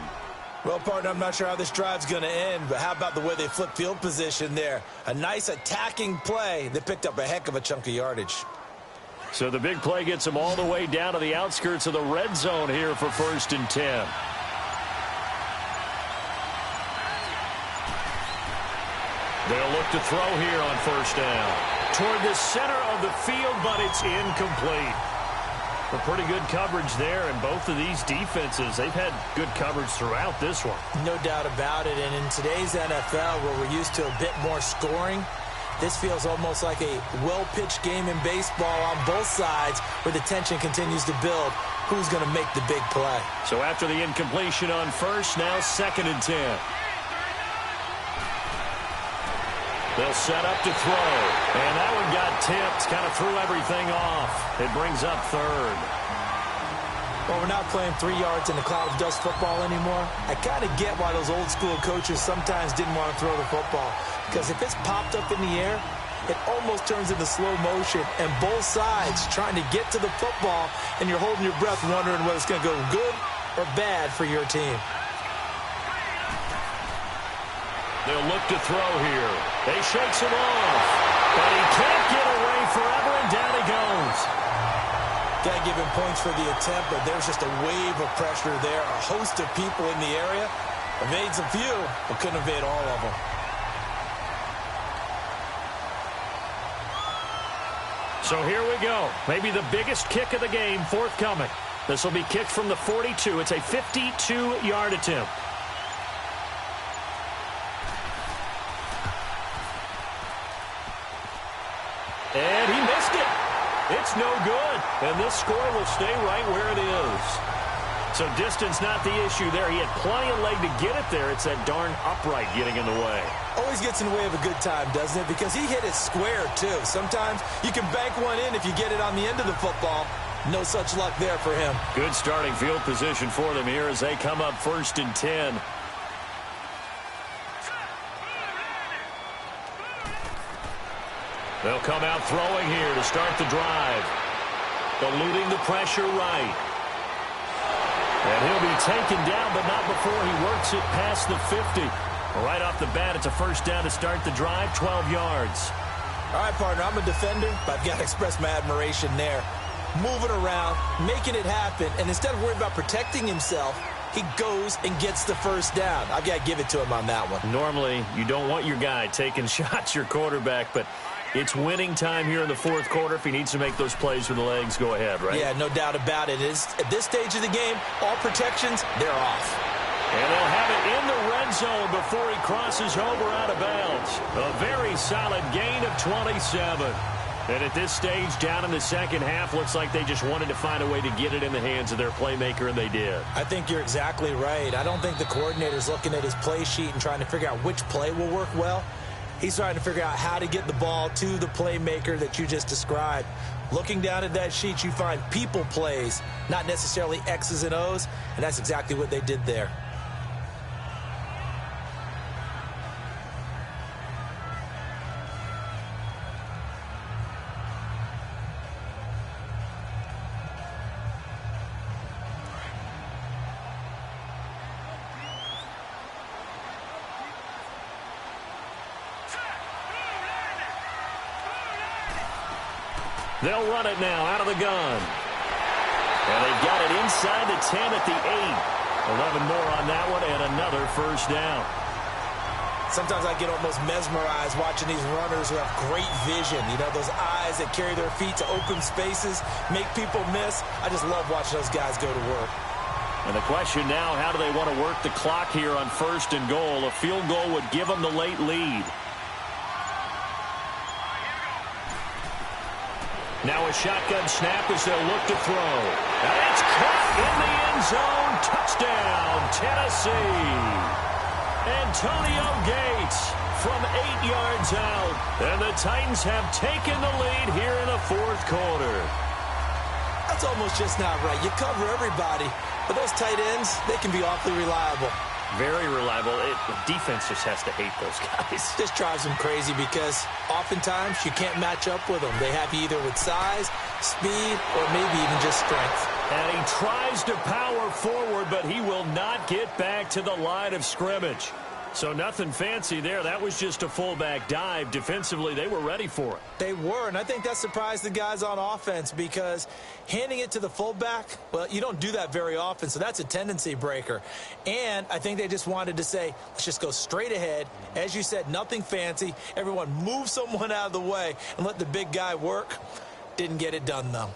Well, partner, I'm not sure how this drive's going to end, but how about the way they flip field position there? A nice attacking play that picked up a heck of a chunk of yardage. So the big play gets them all the way down to the outskirts of the red zone here for 1st and 10. They'll look to throw here on 1st down. Toward the center of the field, but it's incomplete. A pretty good coverage there, and both of these defenses, they've had good coverage throughout this one. No doubt about it, and in today's NFL, where we're used to a bit more scoring, this feels almost like a well-pitched game in baseball on both sides, where the tension continues to build. Who's going to make the big play? So after the incompletion on 1st, now 2nd and 10. They'll set up to throw. And that one got tipped, kind of threw everything off. It brings up 3rd. Well, we're not playing 3 yards in a cloud of dust football anymore. I kind of get why those old school coaches sometimes didn't want to throw the football. Because if it's popped up in the air, it almost turns into slow motion, and both sides trying to get to the football, and you're holding your breath wondering whether it's going to go good or bad for your team. They'll look to throw here. They shakes him off, but he can't get away forever, and down he goes. Got to give him points for the attempt, but there's just a wave of pressure there. A host of people in the area. Evades a few, but couldn't evade all of them. So here we go. Maybe the biggest kick of the game forthcoming. This will be kicked from the 42. It's a 52-yard attempt. And he missed it. It's no good. And this score will stay right where it is. So distance not the issue there. He had plenty of leg to get it there. It's that darn upright getting in the way. Always gets in the way of a good time, doesn't it? Because he hit it square, too. Sometimes you can bank one in if you get it on the end of the football. No such luck there for him. Good starting field position for them here as they come up 1st and 10. They'll come out throwing here to start the drive. Eluding the pressure right. And he'll be taken down, but not before he works it past the 50. Right off the bat, it's a first down to start the drive, 12 yards. All right, partner, I'm a defender, but I've got to express my admiration there. Moving around, making it happen, and instead of worrying about protecting himself, he goes and gets the first down. I've got to give it to him on that one. Normally, you don't want your guy taking shots, your quarterback, but it's winning time here in the fourth quarter. If he needs to make those plays with the legs, go ahead, right? Yeah, no doubt about it. At this stage of the game, all protections, they're off. And they'll have it in the red zone before he crosses over out of bounds. A very solid gain of 27. And at this stage, down in the second half, looks like they just wanted to find a way to get it in the hands of their playmaker, and they did. I think you're exactly right. I don't think the coordinator's looking at his play sheet and trying to figure out which play will work well. He's trying to figure out how to get the ball to the playmaker that you just described. Looking down at that sheet, you find people plays, not necessarily X's and O's, and that's exactly what they did there. They'll run it now out of the gun. And they've got it inside the 10 at the 8. 11 more on that one and another first down. Sometimes I get almost mesmerized watching these runners who have great vision. You know, those eyes that carry their feet to open spaces, make people miss. I just love watching those guys go to work. And the question now, how do they want to work the clock here on 1st and goal? A field goal would give them the late lead. Now a shotgun snap as they'll look to throw. And it's caught in the end zone. Touchdown, Tennessee. Antonio Gates from 8 yards out. And the Titans have taken the lead here in the fourth quarter. That's almost just not right. You cover everybody, but those tight ends, they can be awfully reliable. Very reliable. The defense just has to hate those guys. This drives them crazy because oftentimes you can't match up with them. They have you either with size, speed, or maybe even just strength. And he tries to power forward, but he will not get back to the line of scrimmage. So nothing fancy there. That was just a fullback dive. Defensively, they were ready for it. They were, and I think that surprised the guys on offense because handing it to the fullback, well, you don't do that very often, so that's a tendency breaker. And I think they just wanted to say, let's just go straight ahead. As you said, nothing fancy. Everyone move someone out of the way and let the big guy work. Didn't get it done, though.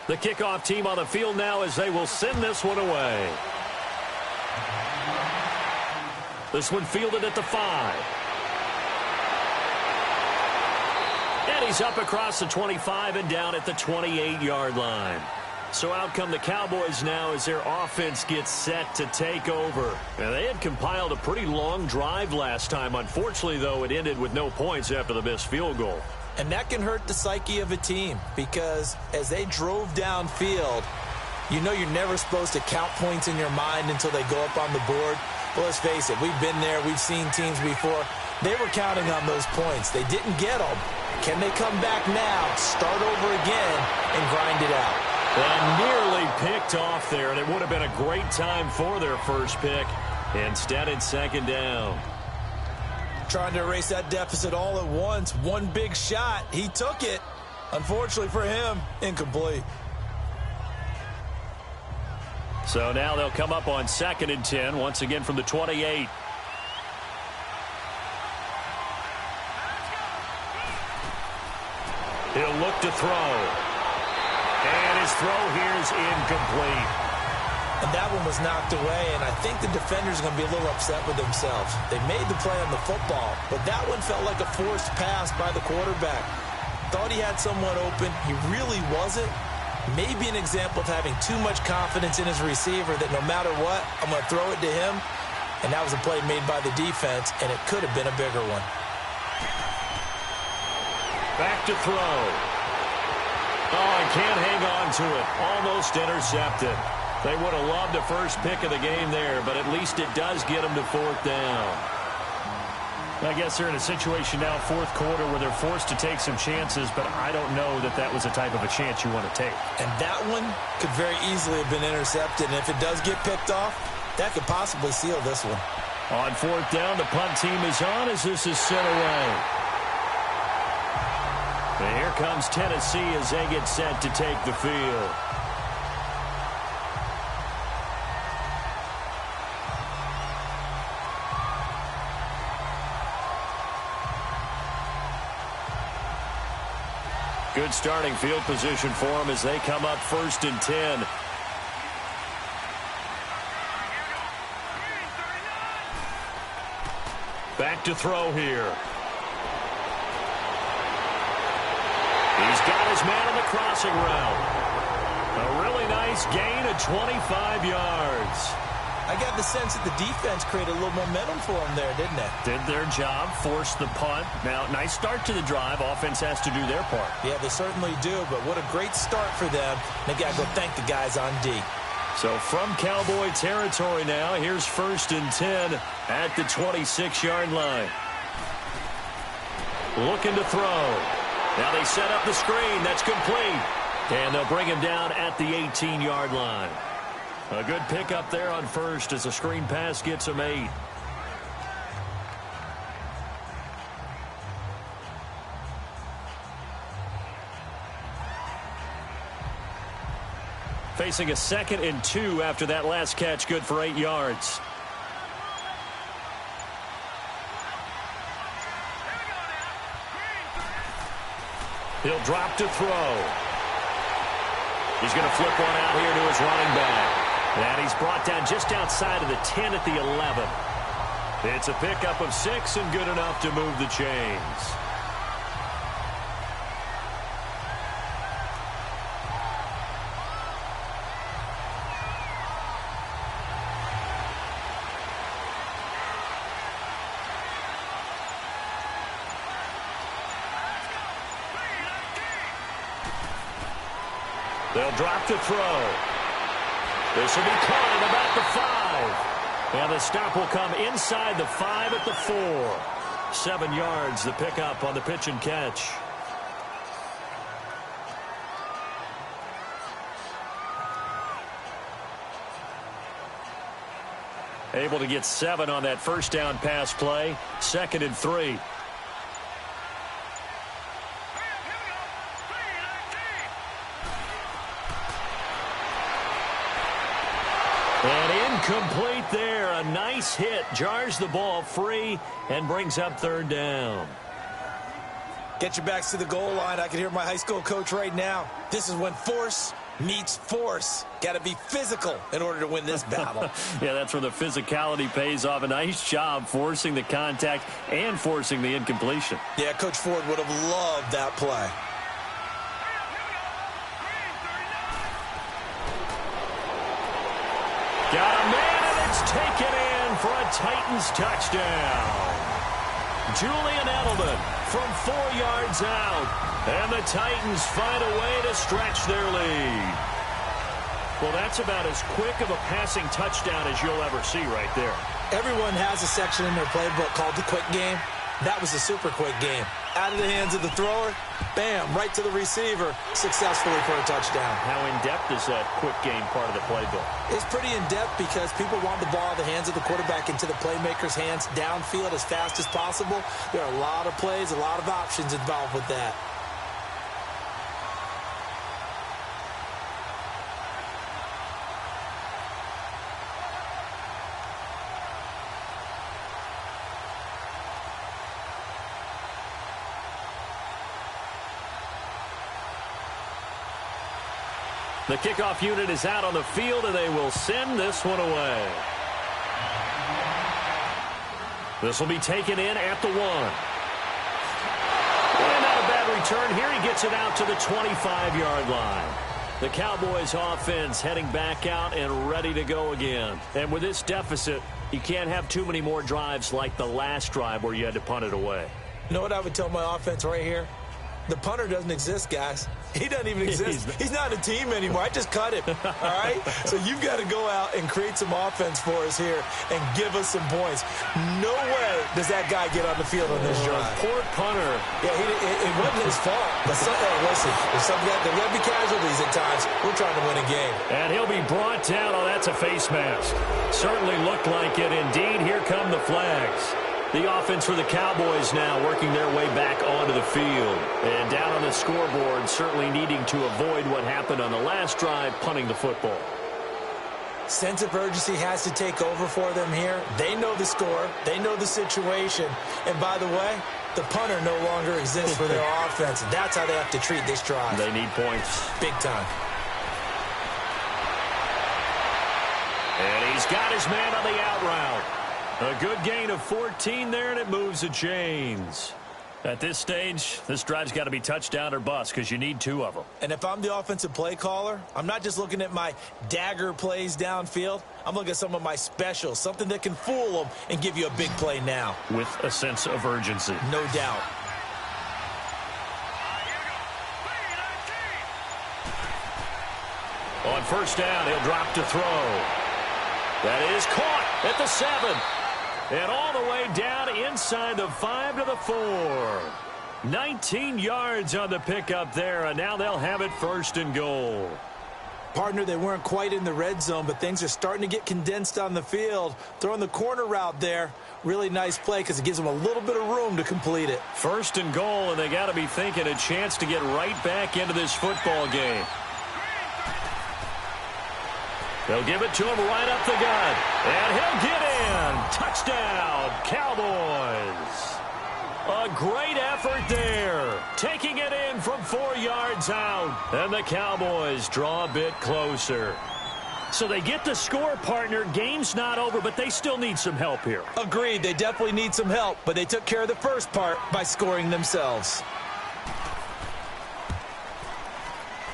The kickoff team on the field now as they will send this one away. This one fielded at the 5. And he's up across the 25 and down at the 28-yard line. So out come the Cowboys now as their offense gets set to take over. And they had compiled a pretty long drive last time. Unfortunately, though, it ended with no points after the missed field goal. And that can hurt the psyche of a team because as they drove downfield, you know you're never supposed to count points in your mind until they go up on the board. Well, let's face it, we've been there. We've seen teams before. They were counting on those points. They didn't get them. Can they come back now, start over again, and grind it out? And nearly picked off there, and it would have been a great time for their first pick. Instead, it's second down. Trying to erase that deficit all at once. One big shot. He took it. Unfortunately for him, incomplete. So now they'll come up on 2nd and 10, once again from the 28. He'll look to throw. And his throw here is incomplete. And that one was knocked away, and I think the defender's going to be a little upset with themselves. They made the play on the football, but that one felt like a forced pass by the quarterback. Thought he had someone open. He really wasn't. Maybe an example of having too much confidence in his receiver that no matter what, I'm going to throw it to him. And that was a play made by the defense, and it could have been a bigger one. Back to throw. Oh, and can't hang on to it. Almost intercepted. They would have loved the first pick of the game there, but at least it does get them to 4th down. I guess they're in a situation now, 4th quarter, where they're forced to take some chances, but I don't know that that was the type of a chance you want to take. And that one could very easily have been intercepted, and if it does get picked off, that could possibly seal this one. On 4th down, the punt team is on as this is sent away. And here comes Tennessee as they get set to take the field. Good starting field position for them as they come up 1st and 10. Back to throw here. He's got his man on the crossing route. A really nice gain of 25 yards. I got the sense that the defense created a little momentum for them there, didn't it? Did their job, forced the punt. Now, nice start to the drive. Offense has to do their part. Yeah, they certainly do, but what a great start for them. They got to go thank the guys on D. So from Cowboy territory now, here's 1st and 10 at the 26-yard line. Looking to throw. Now they set up the screen. That's complete. And they'll bring him down at the 18-yard line. A good pickup there on 1st as the screen pass gets him 8. Facing a 2nd and 2 after that last catch, good for 8 yards. He'll drop to throw. He's going to flip one out here to his running back. And he's brought down just outside of the 10 at the 11. It's a pickup of 6 and good enough to move the chains. They'll drop to throw. This will be caught at about the 5. And the stop will come inside the 5 at the 4. 7 yards, the pickup on the pitch and catch. Able to get 7 on that first down pass play. 2nd and 3. And incomplete there. A nice hit. Jars the ball free and brings up 3rd down. Get your backs to the goal line. I can hear my high school coach right now. This is when force meets force. Got to be physical in order to win this battle. Yeah, that's where the physicality pays off. A nice job forcing the contact and forcing the incompletion. Yeah, Coach Ford would have loved that play. Got a man, and it's taken in for a Titans touchdown. Julian Edelman from 4 yards out. And the Titans find a way to stretch their lead. Well, that's about as quick of a passing touchdown as you'll ever see right there. Everyone has a section in their playbook called the quick game. That was a super quick game. Out of the hands of the thrower, bam, right to the receiver, successfully for a touchdown. How in-depth is that quick game part of the playbook? It's pretty in-depth because people want the ball out of the hands of the quarterback into the playmaker's hands downfield as fast as possible. There are a lot of plays, a lot of options involved with that. The kickoff unit is out on the field, and they will send this one away. This will be taken in at the 1. And not a bad return here. He gets it out to the 25-yard line. The Cowboys offense heading back out and ready to go again. And with this deficit, you can't have too many more drives like the last drive where you had to punt it away. You know what I would tell my offense right here? The punter doesn't exist, guys. He doesn't even exist. He's not a team anymore. I just cut him, all right? So you've got to go out and create some offense for us here and give us some points. No way does that guy get on the field on this drive. Poor punter. Yeah, it wasn't his fault. But hey, listen, there's got to be casualties at times. We're trying to win a game. And he'll be brought down. Oh, that's a face mask. Certainly looked like it. Indeed, here come the flags. The offense for the Cowboys now working their way back onto the field. And down on the scoreboard, certainly needing to avoid what happened on the last drive, punting the football. Sense of urgency has to take over for them here. They know the score. They know the situation. And by the way, the punter no longer exists for their offense. That's how they have to treat this drive. They need points. Big time. And he's got his man on the out route. A good gain of 14 there, and it moves the chains. At this stage, this drive's got to be touchdown or bust because you need 2 of them. And if I'm the offensive play caller, I'm not just looking at my dagger plays downfield. I'm looking at some of my specials, something that can fool them and give you a big play now. With a sense of urgency. No doubt. On first down, he'll drop to throw. That is caught at the 7. And all the way down inside the 5 to the 4. 19 yards on the pickup there, and now they'll have it 1st and goal. Partner, they weren't quite in the red zone, but things are starting to get condensed on the field. Throwing the corner route there, really nice play because it gives them a little bit of room to complete it. 1st and goal, and they got to be thinking a chance to get right back into this football game. They'll give it to him right up the gut. And he'll get in. Touchdown, Cowboys. A great effort there. Taking it in from 4 yards out. And the Cowboys draw a bit closer. So they get the score, partner. Game's not over, but they still need some help here. Agreed. They definitely need some help, but they took care of the first part by scoring themselves.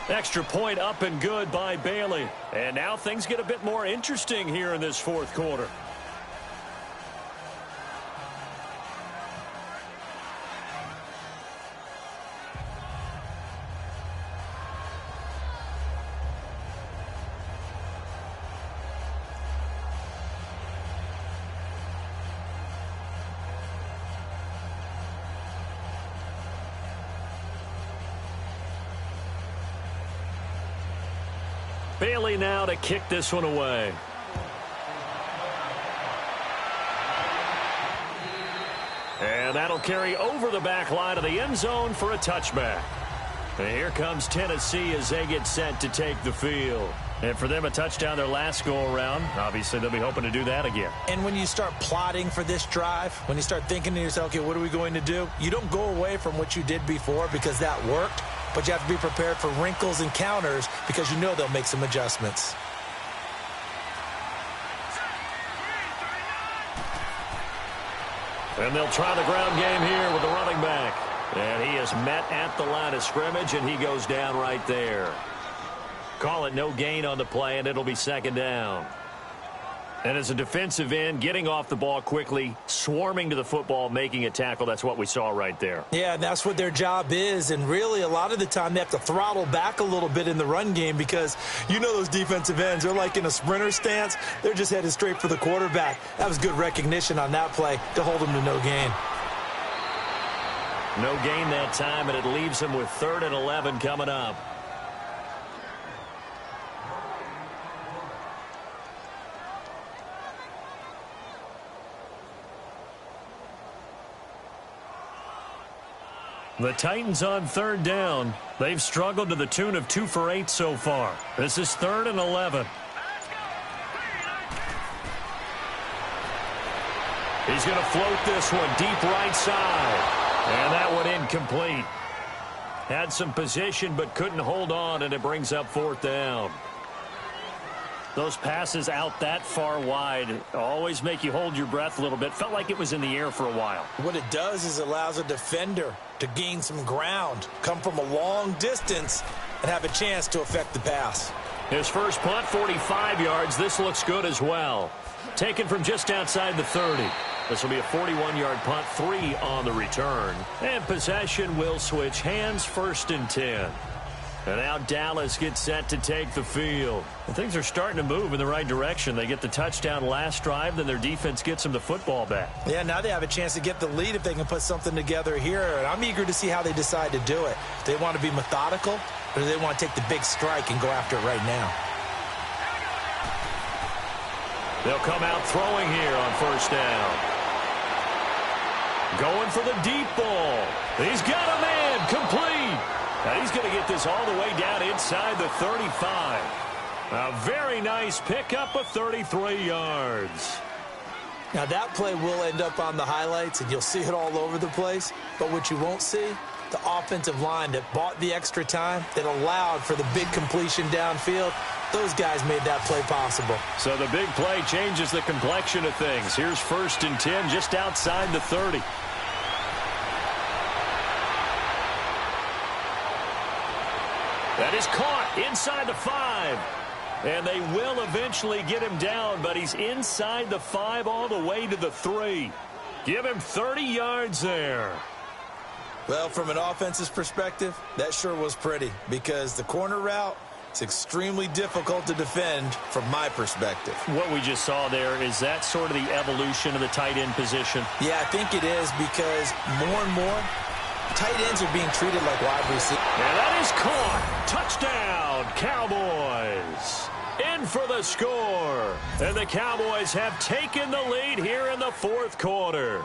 Extra point up and good by Bailey. And now things get a bit more interesting here in this 4th quarter. Bailey now to kick this one away. And that'll carry over the back line of the end zone for a touchback. And here comes Tennessee as they get set to take the field. And for them, a touchdown their last go-around. Obviously, they'll be hoping to do that again. And when you start plotting for this drive, when you start thinking to yourself, okay, what are we going to do? You don't go away from what you did before because that worked. But you have to be prepared for wrinkles and counters because you know they'll make some adjustments. And they'll try the ground game here with the running back. And he is met at the line of scrimmage, and he goes down right there. Call it no gain on the play, and it'll be 2nd down. And as a defensive end, getting off the ball quickly, swarming to the football, making a tackle, that's what we saw right there. Yeah, and that's what their job is. And really, a lot of the time, they have to throttle back a little bit in the run game because you know those defensive ends, they're like in a sprinter stance. They're just headed straight for the quarterback. That was good recognition on that play to hold them to no gain. No gain that time, and it leaves them with 3rd and 11 coming up. The Titans on 3rd down. They've struggled to the tune of 2 for 8 so far. This is 3rd and 11. He's going to float this one deep right side. And that one incomplete. Had some position but couldn't hold on, and it brings up 4th down. Those passes out that far wide always make you hold your breath a little bit. Felt like it was in the air for a while. What it does is it allows a defender to gain some ground, come from a long distance, and have a chance to affect the pass. His first punt, 45 yards. This looks good as well. Taken from just outside the 30. This will be a 41-yard punt, 3 on the return. And possession will switch hands, 1st and 10. And now Dallas gets set to take the field. And things are starting to move in the right direction. They get the touchdown last drive, then their defense gets them the football back. Yeah, now they have a chance to get the lead if they can put something together here. And I'm eager to see how they decide to do it. Do they want to be methodical, or do they want to take the big strike and go after it right now? They'll come out throwing here on 1st down. Going for the deep ball. He's got a man complete. Now he's going to get this all the way down inside the 35. A very nice pickup of 33 yards. Now, that play will end up on the highlights, and you'll see it all over the place. But what you won't see, the offensive line that bought the extra time, that allowed for the big completion downfield, those guys made that play possible. So the big play changes the complexion of things. Here's 1st and 10 just outside the 30. That is caught inside the 5. And they will eventually get him down, but he's inside the 5 all the way to the 3. Give him 30 yards there. Well, from an offense's perspective, that sure was pretty because the corner route is extremely difficult to defend from my perspective. What we just saw there, is that sort of the evolution of the tight end position? Yeah, I think it is because more and more, tight ends are being treated like wide receivers. And that is caught. Touchdown, Cowboys. In for the score. And the Cowboys have taken the lead here in the 4th quarter.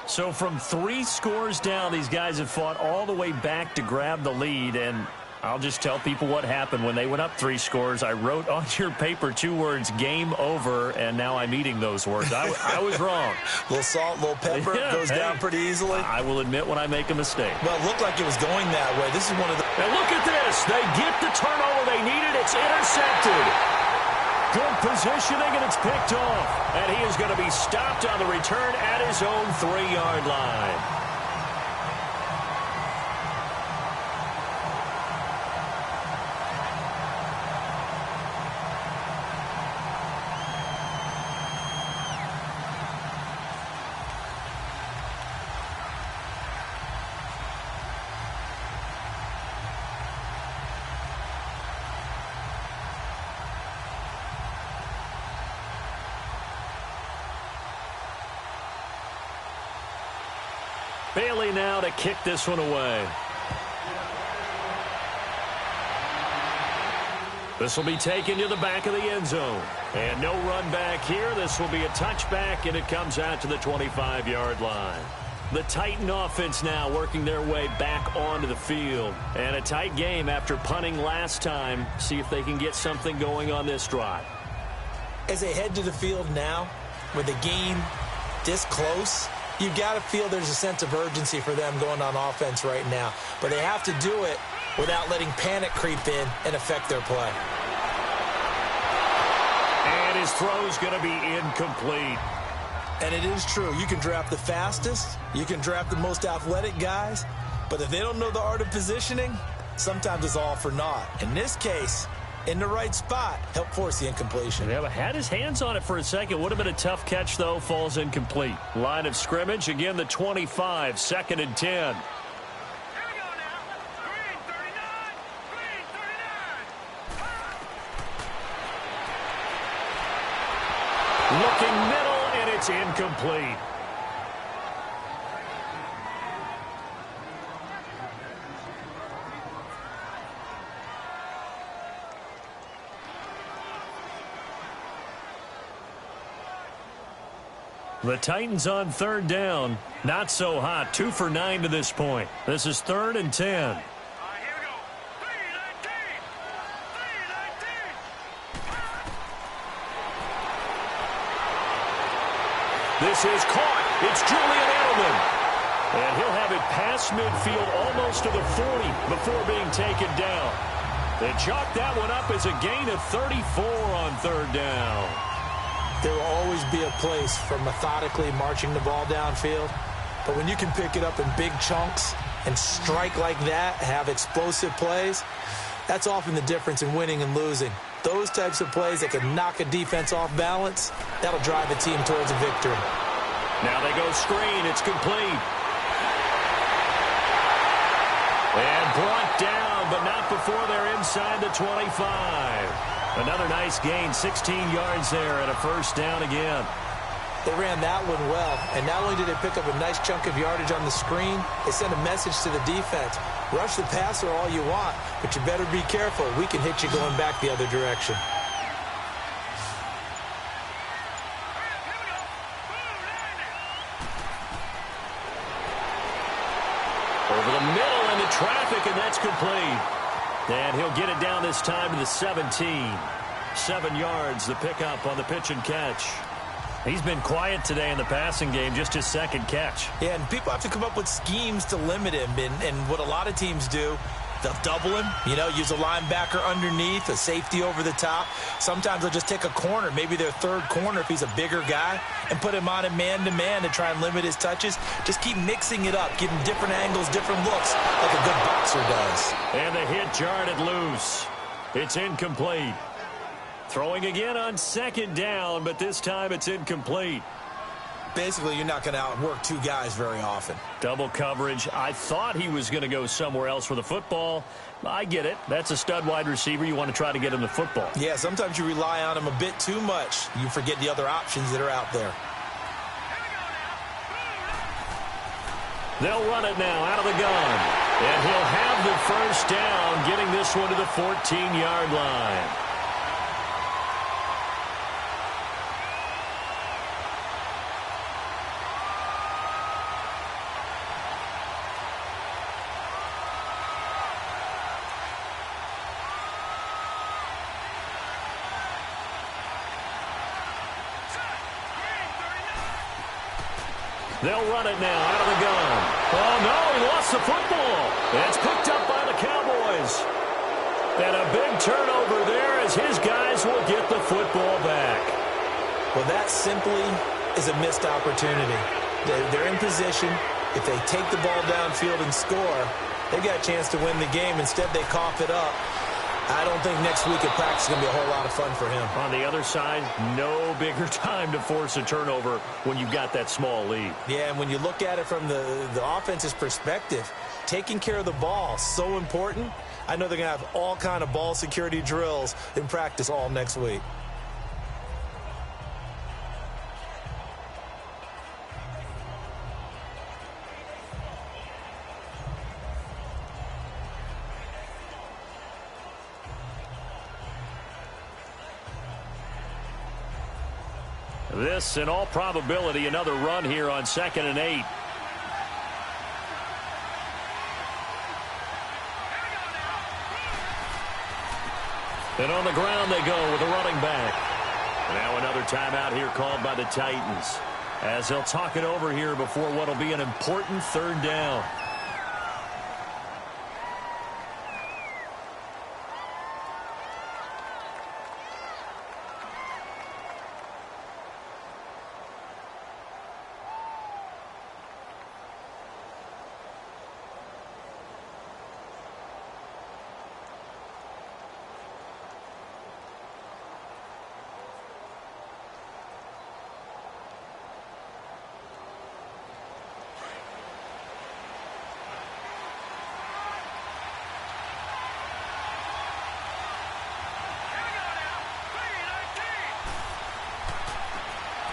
So from 3 scores down, these guys have fought all the way back to grab the lead. And I'll just tell people what happened when they went up 3 scores. I wrote on your paper 2 words, game over, and now I'm eating those words. I was wrong. A little salt, a little pepper, goes down pretty easily. I will admit when I make a mistake. Well, it looked like it was going that way. This is one of the... And look at this. They get the turnover they needed. It's intercepted. Good positioning, and it's picked off. And he is going to be stopped on the return at his own 3-yard line. Bailey now to kick this one away. This will be taken to the back of the end zone. And no run back here. This will be a touchback, and it comes out to the 25-yard line. The Titan offense now working their way back onto the field. And a tight game after punting last time. See if they can get something going on this drive. As they head to the field now, with the game this close, you've got to feel there's a sense of urgency for them going on offense right now. But they have to do it without letting panic creep in and affect their play. And his throw's going to be incomplete. And it is true. You can draft the fastest. You can draft the most athletic guys. But if they don't know the art of positioning, sometimes it's all for naught. In this case, in the right spot, help force the incompletion. Yeah, had his hands on it for a second. Would have been a tough catch, though. Falls incomplete. Line of scrimmage, again the 25, 2nd and 10. Looking middle, and it's incomplete. The Titans on 3rd down. Not so hot. 2 for 9 to this point. This is 3rd and 10. This is caught. It's Julian Edelman. And he'll have it past midfield almost to the 40 before being taken down. They chalk that one up as a gain of 34 on 3rd down. There will always be a place for methodically marching the ball downfield. But when you can pick it up in big chunks and strike like that, have explosive plays, that's often the difference in winning and losing. Those types of plays that can knock a defense off balance, that'll drive a team towards a victory. Now they go screen. It's complete. And brought down, but not before they're inside the 25. Another nice gain, 16 yards there, and a 1st down again. They ran that one well, and not only did they pick up a nice chunk of yardage on the screen, they sent a message to the defense. Rush the passer all you want, but you better be careful. We can hit you going back the other direction. Over the middle into traffic, and that's complete. And he'll get it down this time to the 17. 7 yards, the pickup on the pitch and catch. He's been quiet today in the passing game, just his 2nd catch. Yeah, and people have to come up with schemes to limit him. And what a lot of teams do, they'll double him, use a linebacker underneath, a safety over the top. Sometimes they'll just take a corner, maybe their 3rd corner if he's a bigger guy, and put him on a man-to-man to try and limit his touches. Just keep mixing it up, give him different angles, different looks, like a good boxer does. And the hit jarred it loose. It's incomplete. Throwing again on 2nd down, but this time it's incomplete. Basically, you're not going to outwork 2 guys very often. Double coverage. I thought he was going to go somewhere else with the football. I get it. That's a stud wide receiver. You want to try to get him the football. Yeah, sometimes you rely on him a bit too much. You forget the other options that are out there. They'll run it now out of the gun. And he'll have the 1st down, getting this one to the 14-yard line. They'll run it now out of the gun. Oh, no, he lost the football. It's picked up by the Cowboys. And a big turnover there as his guys will get the football back. Well, that simply is a missed opportunity. They're in position. If they take the ball downfield and score, they've got a chance to win the game. Instead, they cough it up. I don't think next week at practice is going to be a whole lot of fun for him. On the other side, no bigger time to force a turnover when you've got that small lead. Yeah, and when you look at it from the offense's perspective, taking care of the ball, so important. I know they're going to have all kind of ball security drills in practice all next week. This, in all probability, another run here on 2nd and 8. And on the ground they go with a running back. Now another timeout here called by the Titans, as they'll talk it over here before what will be an important 3rd down.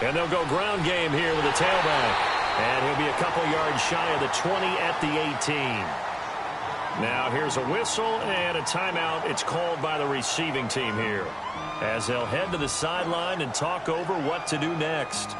And they'll go ground game here with the tailback. And he'll be a couple yards shy of the 20 at the 18. Now here's a whistle and a timeout. It's called by the receiving team here, as they'll head to the sideline and talk over what to do next.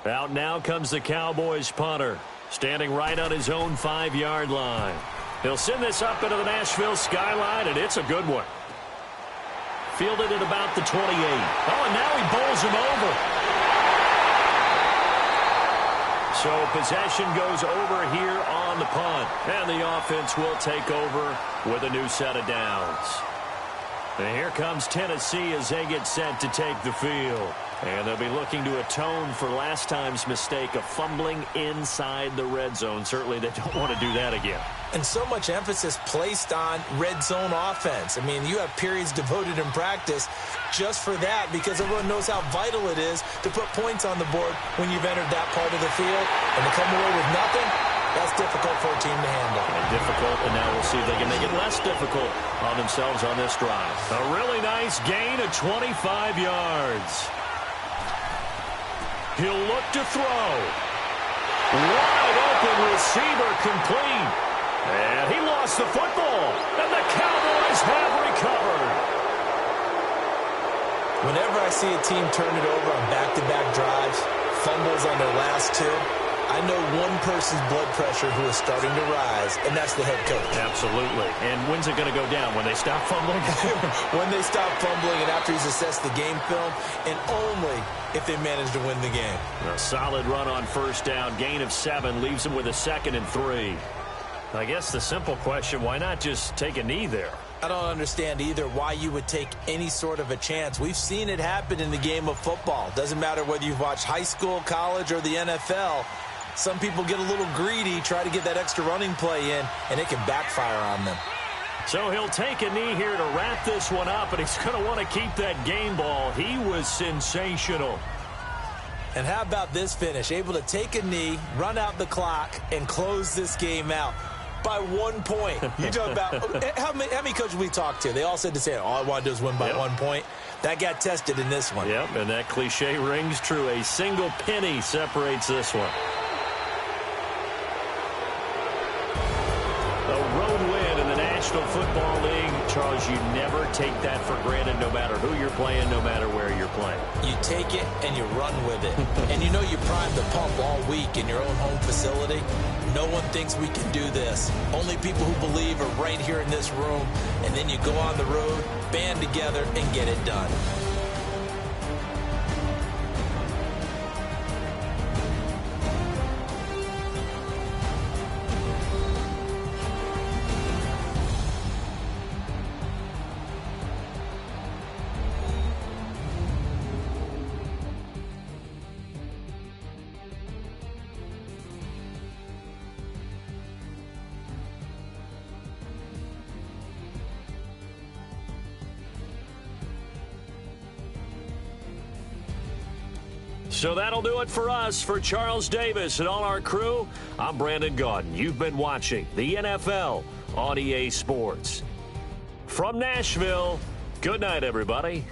Out now comes the Cowboys punter, standing right on his own 5-yard line. He'll send this up into the Nashville skyline, and it's a good one. Fielded at about the 28. Oh, and now he bowls him over. So possession goes over here on the punt, and the offense will take over with a new set of downs. And here comes Tennessee as they get set to take the field. And they'll be looking to atone for last time's mistake of fumbling inside the red zone. Certainly they don't want to do that again. And so much emphasis placed on red zone offense. I mean, you have periods devoted in practice just for that, because everyone knows how vital it is to put points on the board when you've entered that part of the field. And to come away with nothing, that's difficult for a team to handle. And difficult, and now we'll see if they can make it less difficult on themselves on this drive. A really nice gain of 25 yards. He'll look to throw. Wide open receiver complete. And he lost the football. And the Cowboys have recovered. Whenever I see a team turn it over on back-to-back drives, fumbles on their last two, I know one person's blood pressure who is starting to rise, and that's the head coach. Absolutely. And when's it going to go down? When they stop fumbling? When they stop fumbling and after he's assessed the game film, and only if they manage to win the game. A solid run on first down. Gain of 7 leaves him with a 2nd and 3. I guess the simple question, why not just take a knee there? I don't understand either why you would take any sort of a chance. We've seen it happen in the game of football. Doesn't matter whether you've watched high school, college, or the NFL. Some people get a little greedy, try to get that extra running play in, and it can backfire on them. So he'll take a knee here to wrap this one up, and he's going to want to keep that game ball. He was sensational. And how about this finish? Able to take a knee, run out the clock, and close this game out by 1 point. You talk about how many coaches we talked to? They all said the same. All I want to do is win by 1 point. That got tested in this one. Yep, and that cliche rings true. A single penny separates this one. A road win in the National Football League. Charles, you never take that for granted, no matter who you're playing, no matter where you're playing. You take it and you run with it. And you know you primed the pump all week in your own home facility. No one thinks we can do this. Only people who believe are right here in this room. And then you go on the road, band together, and get it done. So that'll do it for us. For Charles Davis and all our crew, I'm Brandon Gaudin. You've been watching the NFL on EA Sports. From Nashville, good night, everybody.